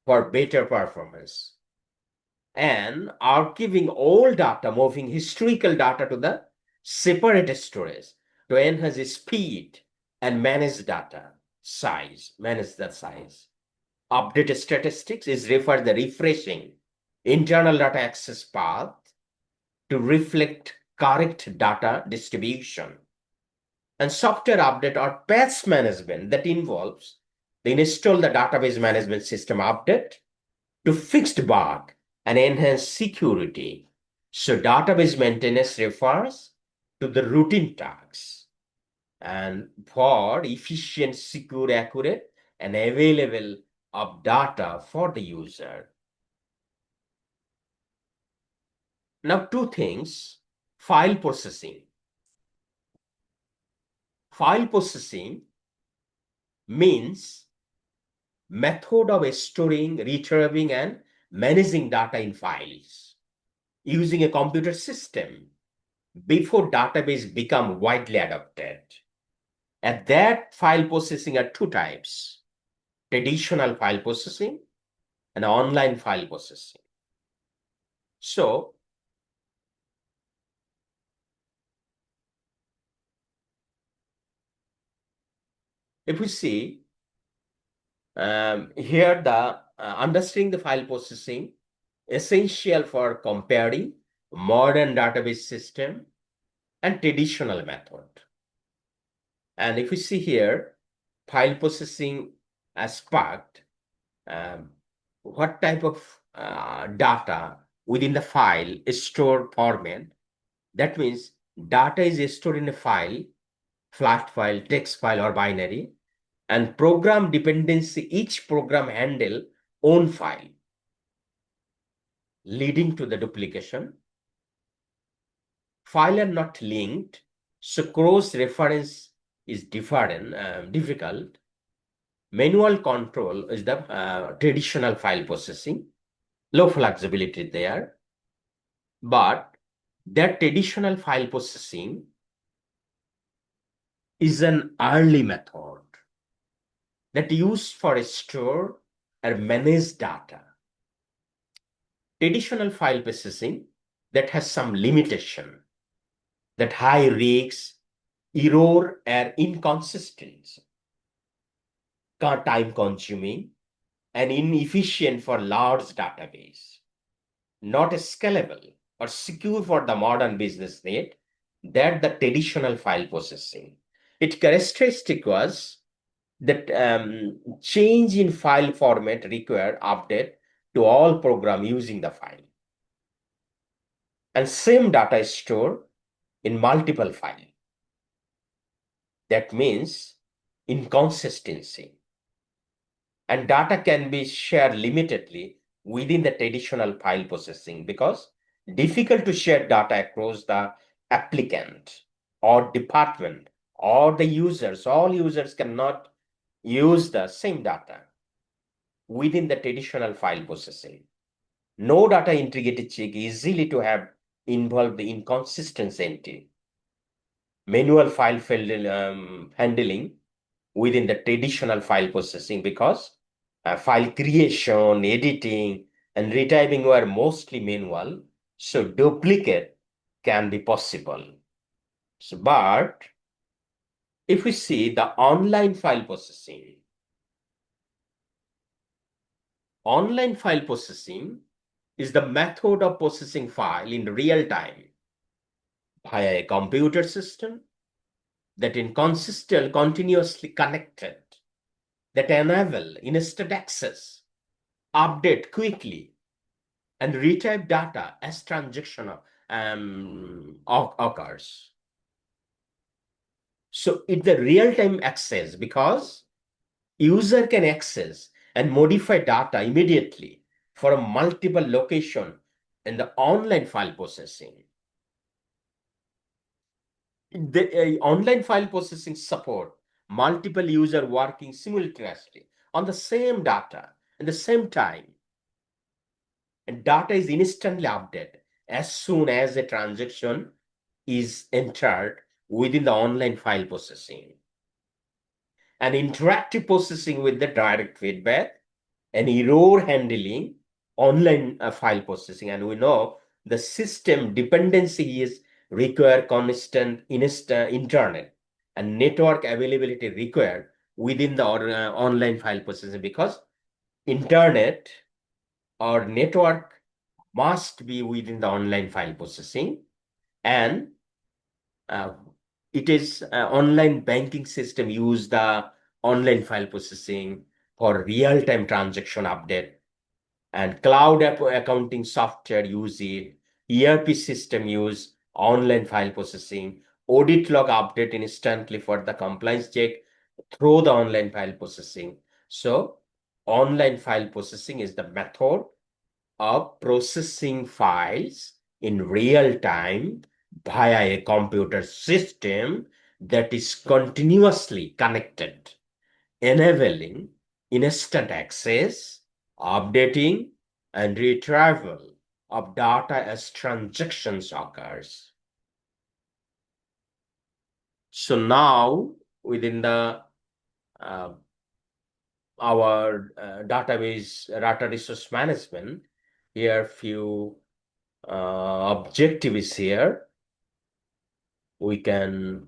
for better performance. And archiving all data, moving historical data to the separate storage to enhance speed and manage data size, manage the size. Update statistics is referred the refreshing internal data access path to reflect correct data distribution. And software update or patch management that involves the install the database management system update to fix bug and enhance security. So database maintenance refers to the routine tasks and for efficient, secure, accurate, and available of data for the user. Now, two things: file processing. File processing means method of storing, retrieving, and managing data in files using a computer system before database become widely adopted. At that, file processing are two types: traditional file processing and online file processing. So, if we see here, the understanding the file processing essential for comparing modern database system and traditional method. And if we see here, file processing aspect, what type of data within the file is stored format. That means data is stored in a file, flat file, text file, or binary, and program dependency, each program handle own file, leading to the duplication. File are not linked, so cross reference is difficult. Manual control is the traditional file processing, low flexibility there. But that traditional file processing is an early method that used for store or manage data. Traditional file processing that has some limitation, that high risks, error, or inconsistency, time consuming, and inefficient for large database, not scalable or secure for the modern business need that the traditional file processing. Its characteristic was that change in file format require update to all program using the file. And same data is stored in multiple file. That means inconsistency. And data can be shared limitedly within the traditional file processing because difficult to share data across the applicant or department or the users. All users cannot use the same data within the traditional file processing. No data integrity check easily to have involved the inconsistency. Manual file handling within the traditional file processing because file creation, editing, and retyping were mostly manual, so duplicate can be possible. So, but if we see the online file processing is the method of processing file in real time via a computer system that is continuously connected, that enable instant access, update quickly, and retype data as transaction occurs. So it's the real-time access because user can access and modify data immediately for a multiple location in the online file processing. The online file processing support multiple user working simultaneously on the same data at the same time. And data is instantly updated as soon as a transaction is entered within the online file processing. And interactive processing with the direct feedback and error handling online file processing. And we know the system dependency is require constant internet and network availability required within the online file processing because internet or network must be within the online file processing, and it is online banking system use the online file processing for real-time transaction update, and cloud accounting software use it, ERP system use online file processing, audit log update instantly for the compliance check through the online file processing. So online file processing is the method of processing files in real time via a computer system that is continuously connected, enabling instant access, updating, and retrieval of data as transactions occurs. So now within the our database data resource management, here few objectives here we can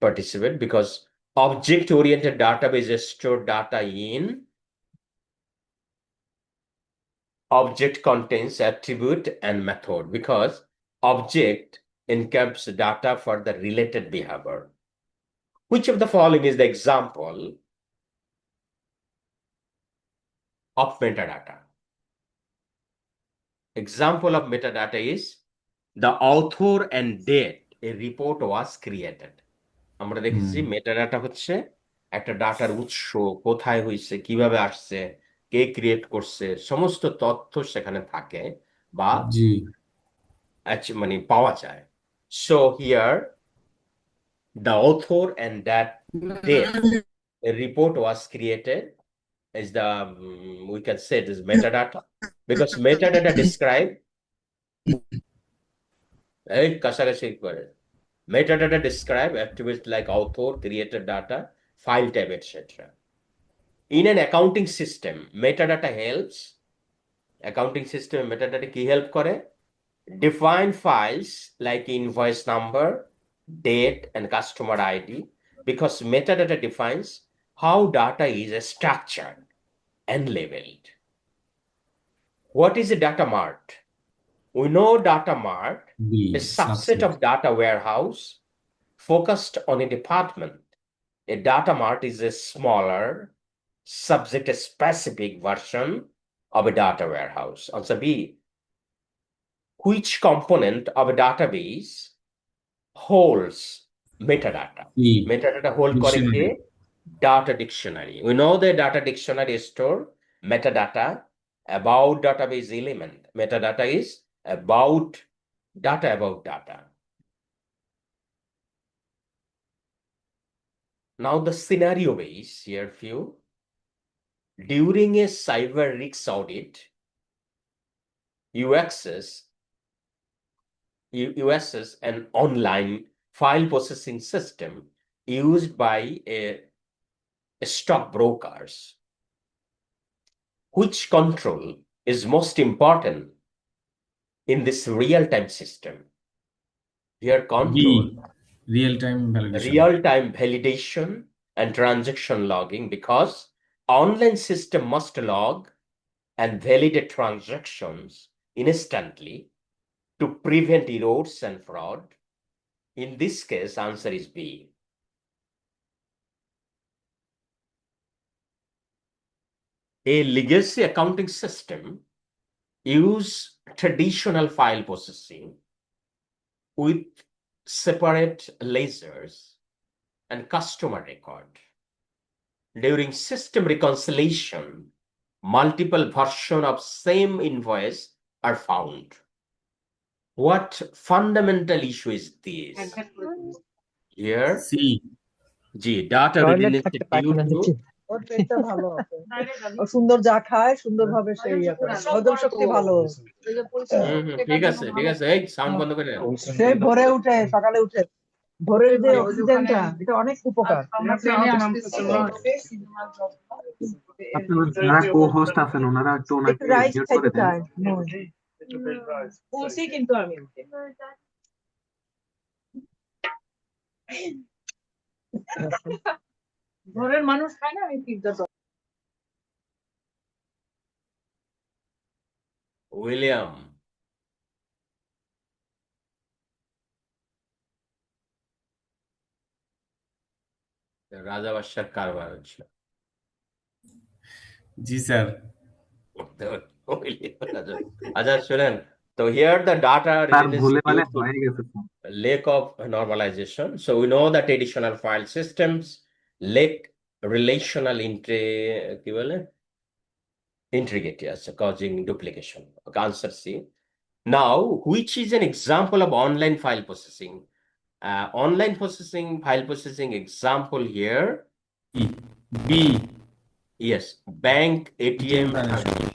participate because object-oriented database store data in object contains attribute and method because object encapsulates data for the related behavior. Which of the following is the example of metadata? Example of metadata is the author and date a report was created. আমরা দেখেছি metadata হচ্ছে একটা ডাটার উৎস, কোথায় হয়েছে, কিভাবে আসছে, কে ক্রিয়েট করছে, সমস্ত তথ্য সেখানে থাকে বা জি মানে পাওয়া যায়। So here the author and that date a report was created is the we can say it is metadata because metadata describe এই কাছাকাছি করে metadata describe attributes like author, created data, file type, etc. In an accounting system, metadata helps. Accounting system metadata কি help করে? Define files like invoice number, date, and customer ID because metadata defines how data is structured and labeled. What is a data mart? We know data mart, be a subset of data warehouse focused on a department. A data mart is a smaller, subject-specific version of a data warehouse. Answer B. Which component of a database holds metadata? E Metadata hold করে কে? Data dictionary. We know the data dictionary store metadata about database element. Metadata is about data. Now the scenario base here few. During a cyber risk audit, you access an online file processing system used by a stockbrokers. Which control is most important in this real-time system? Here control, B, real-time validation. real-time validation and transaction logging, because online system must log and validate transactions instantly to prevent errors and fraud. In this case, answer is B. A legacy accounting system use traditional file processing with separate ledgers and customer record. During system reconciliation, multiple versions of same invoice are found. What fundamental issue is this? Here, C, G, data toilet redundancy থাকতে due পায়খানা to দেখি ওর পেটটা ভালো আছে ও সুন্দর যা খায় সুন্দরভাবে সে ইয়ে করে হজম শক্তি ভালো ঠিক আছে এই সাউন্ড বন্ধ করে নাও। সে ভোরে উঠে সকালে উঠে ভোরের যে অক্সিজেনটা এটা অনেক উপকার আপনার যারা কো-হোস্ট আছেন ওনারা একটু ওনাকে একটু রাইস মিউট খাইতে করে দেন। চায় বলছি কিন্তু আমি ঘরের মানুষ খায় না আমি পিৎজা উইলিয়াম, রাজা বাদশার কারবার হচ্ছে। জি স্যার। আচ্ছা শুনেন, তো here the data তার redundancy ভুলে মানে due to হয়ে গেছে তো। lack of normalization. So we know that traditional file systems lack relational কি বলে integrity আছে, causing duplication. Okay, answer C. Now, which is an example of online file processing? Online processing, file processing example here. B, Yes, bank ATM transaction.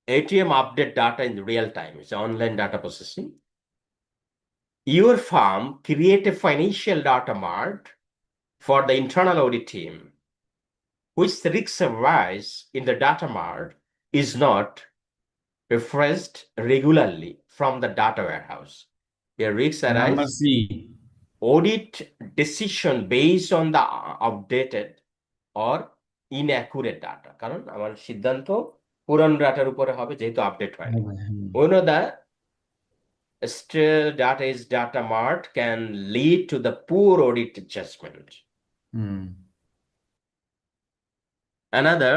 ATM update data in real time. It's online data processing. Your firm create a financial data mart for the internal audit team, which the risk arise in the data mart is not refreshed regularly from the data warehouse. Here risks Number arise C, audit decision based on the outdated or inaccurate data. কারণ আমার সিদ্ধান্ত পুরান ডাটার উপরে হবে যেহেতু update হয় না। We know that still data is data mart can lead to the poor audit judgment. Another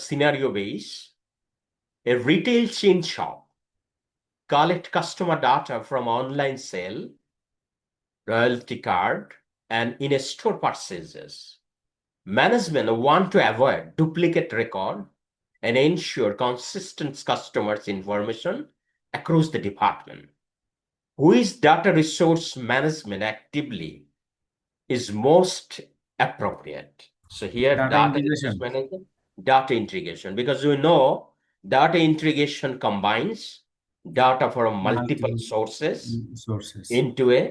scenario base, a retail chain shop collect customer data from online sale, loyalty card, and in-store purchases. Management want to avoid duplicate record and ensure consistent customers information across the department. Which data resource management actively is most appropriate? So here Data data integration. resource management, data integration, because we know data integration combines data from multiple sources into a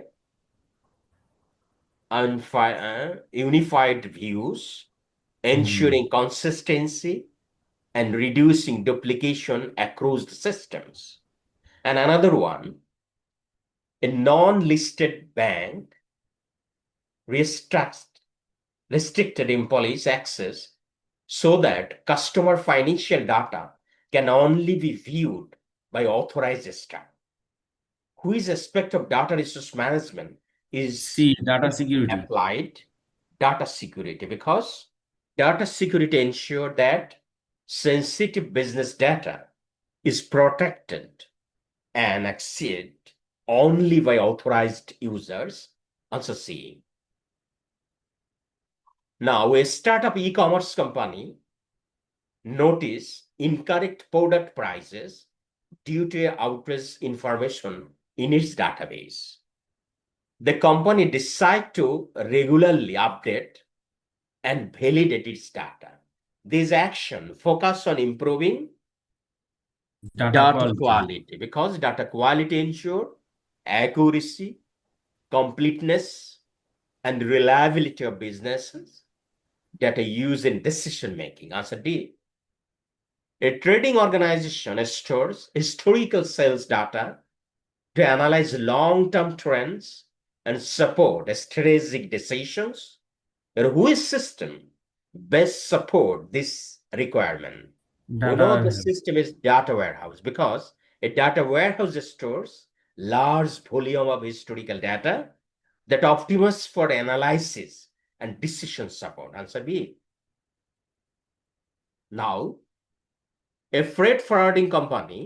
unified views, ensuring consistency and reducing duplication across the systems. And another one, a non-listed bank restricted employees access so that customer financial data can only be viewed by authorized staff. Which aspect of data resource management is C, data security. applied? Data security, because data security ensure that sensitive business data is protected and accessed only by authorized users. Answer C. Now, a startup e-commerce company notice incorrect product prices due to outrageous information in its database. The company decide to regularly update and validate its data. This action focus on improving data quality, because data quality ensure accuracy, completeness, and reliability of businesses data used in decision making? Answer D. A trading organization stores historical sales data to analyze long-term trends and support strategic decisions. And which system best support this requirement? We Data know the warehouse. system is data warehouse because a data warehouse stores large volume of historical data that optimize for analysis and decision support. Answer B. Now, a freight forwarding company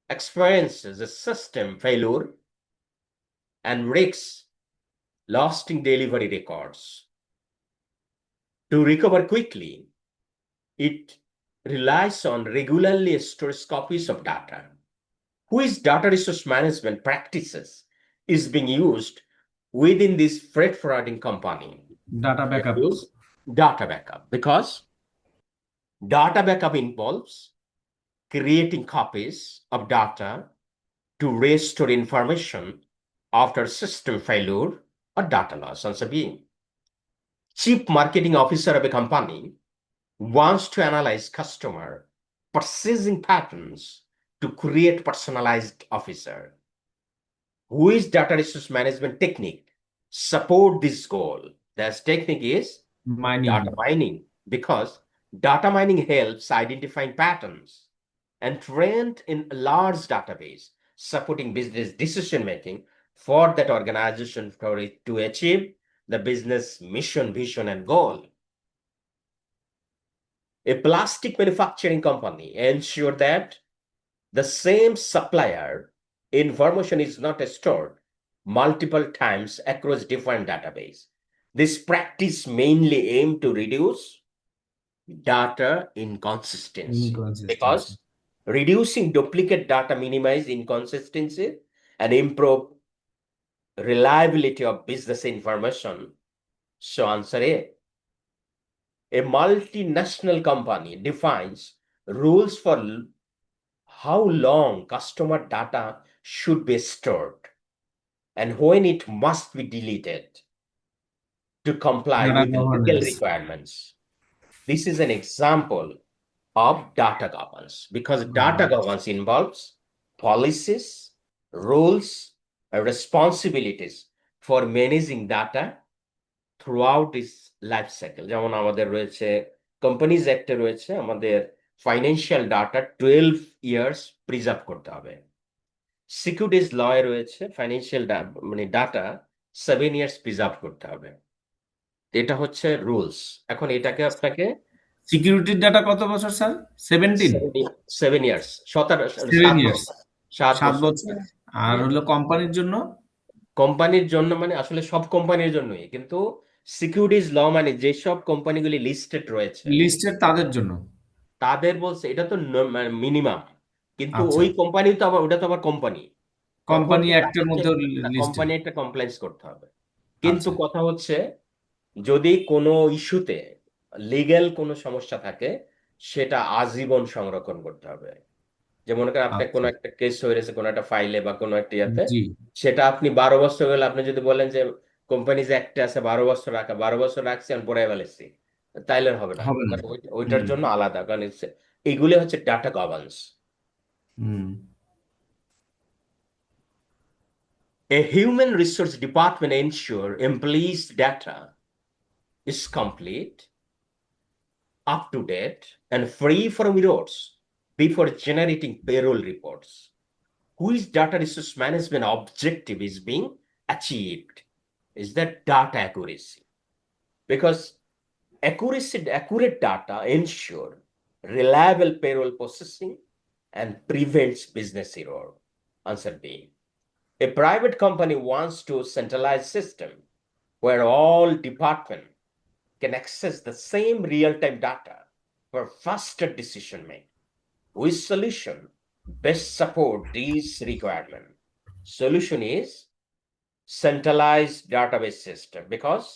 experiences a system failure and risks losing delivery records. To recover quickly, it relies on regularly stored copies of data. Which data resource management practices is being used within this freight forwarding company? Data backup. Use data backup because data backup involves creating copies of data to restore information after system failure or data loss. Answer B. Chief marketing officer of a company wants to analyze customer purchasing patterns to create personalized offer. Which data resource management technique support this goal? This technique is Mining. data mining because data mining helps identifying patterns and trend in a large database, supporting business decision making for that organization for it to achieve the business mission, vision, and goal. A plastic manufacturing company ensure that the same supplier information is not stored multiple times across different database. This practice mainly aim to reduce data inconsistency because reducing duplicate data minimize inconsistency and improve reliability of business information. So answer A. A multinational company defines rules for how long customer data should be stored and when it must be deleted to comply Data with legal governance. requirements. This is an example of data governance because data governance involves policies, rules, and responsibilities for managing data throughout its life cycle. যেমন আমাদের রয়েছে companies অ্যাক্টে রয়েছে আমাদের financial data 12 years preserve করতে হবে। Securities লয়ে রয়েছে financial মানে ডাটা 7 ইয়ার্স প্রিজার্ভ করতে হবে। এটা হচ্ছে রুলস। এখন এটাকে আপনাকে সিকিউরিটির ডাটা কত বছর স্যার? 17? 7 years 7 years। বছর 7 বছর। আর হলো কোম্পানির জন্য? কোম্পানির জন্য মানে আসলে সব কোম্পানির জন্যই, কিন্তু সিকিউরিটিজ ল মানে যেসব কোম্পানিগুলি লিস্টেড রয়েছে লিস্টেড তাদের জন্য। তাদের বলছে এটা তো মিনিমাম, কিন্তু আচ্ছা। ওই কোম্পানি তো আবার ওটা তো আবার কোম্পানি কোম্পানি অ্যাক্টের মধ্যে লিস্টেড। কোম্পানি একটা কমপ্লেন্স করতে হবে। কিন্তু আচ্ছা। কথা হচ্ছে যদি কোনো ইস্যুতে লিগ্যাল কোনো সমস্যা থাকে সেটা আজীবন সংরক্ষণ করতে হবে। যেমন মনে করেন আপনার কোনো একটা কেস হয়েছে কোনো একটা ফাইলে বা কোনো একটা ইয়াতে, জি। সেটা আপনি 12 বছর হলে আপনি যদি বলেন যে কোম্পানিজ অ্যাক্টে আছে 12 বছর রাখা, 12 বছর রাখছি আমি পড়ে ফেলেছি, তাইলে হবে না। হবে না। কারণ ওইটার জন্য আলাদা, কারণ এইগুলি হচ্ছে data governance. A human resource department ensure employees' data is complete, up to date, and free from errors before generating payroll reports. Which data resource management objective is being achieved? Is that data accuracy? Because accurate data ensure reliable payroll processing and prevents business error. Answer B. A private company wants to centralize system where all department can access the same real-time data for faster decision making. Which solution best support these requirements? Solution is centralized database system because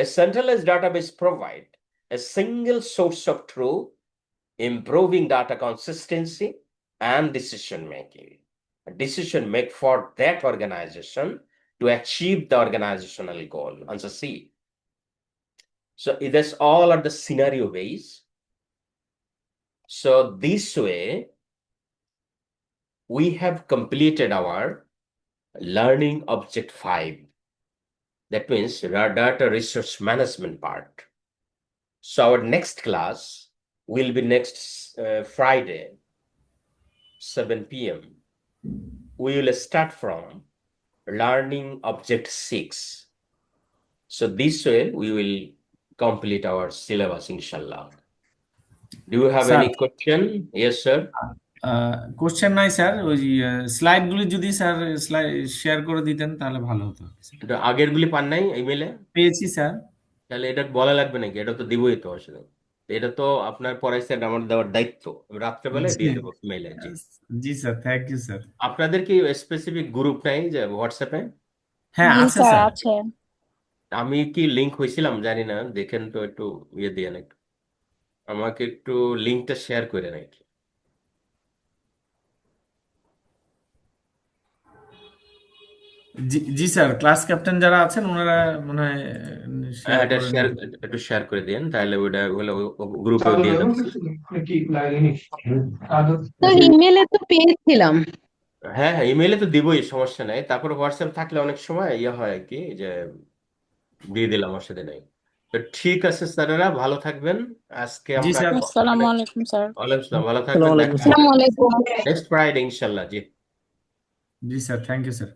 a centralized database provide a single source of truth, improving data consistency and decision making. A decision make for that organization to achieve the organizational goal. Answer C. So that's all are the scenario based. So this way, we have completed our learning object 5. That means data resource management part. So our next class will be next Friday, 7 p.m. We will start from learning object 6. So this way we will complete our syllabus, inshallah. Do you have Sir. any question? Yes, sir. Question নাই sir, ওই slide গুলি যদি sir share করে দিতেন তাহলে ভালো হতো। এটা আগের গুলি পান নাই ইমেলে? পেয়েছি স্যার। তাহলে এটা বলা লাগবে নাকি? এটা তো দিবই তো আসলে। এটা তো আপনার পড়াইছে, আমার দেওয়ার দায়িত্ব। রাত্রেবেলায় দিয়ে দেবো মেইলে। জি জি স্যার, থ্যাংক ইউ স্যার। আপনাদের কি স্পেসিফিক গ্রুপ নাই যে হোয়াটসঅ্যাপে? হ্যাঁ আছে স্যার। আমি কি লিংক হয়েছিলাম জানি না, দেখেন তো একটু ইয়ে দিয়ে একটু আমাকে একটু লিংকটা শেয়ার করে নাকি। জি স্যার, ক্লাস ক্যাপ্টেন যারা আছেন ওনারা মনে হয় হ্যাঁ, শেয়ার এটা করে শেয়ার নেন। একটু শেয়ার করে দিন, তাহলে ওটা হলো গ্রুপে দিয়ে দেবো। স্যার ইমেলে তো পেয়েছিলাম। হ্যাঁ হ্যাঁ, ইমেইলে তো দিবই, সমস্যা নাই। তারপর হোয়াটসঅ্যাপ থাকলে অনেক সময় ইয়ে হয় কি যে দিয়ে দিলাম, অসুবিধা নেই। তো ঠিক আছে স্যারেরা, ভালো থাকবেন। আজকে জি আমরা স্যার। আসসালামু আলাইকুম স্যার। ওয়ালাইকুম আসসালাম, ভালো থাকবেন। আসসালামু আলাইকুম স্যার। আসসালামু আলাইকুম। নেক্সট ফ্রাইডে ইনশাল্লাহ। জি জি স্যার, থ্যাংক ইউ স্যার।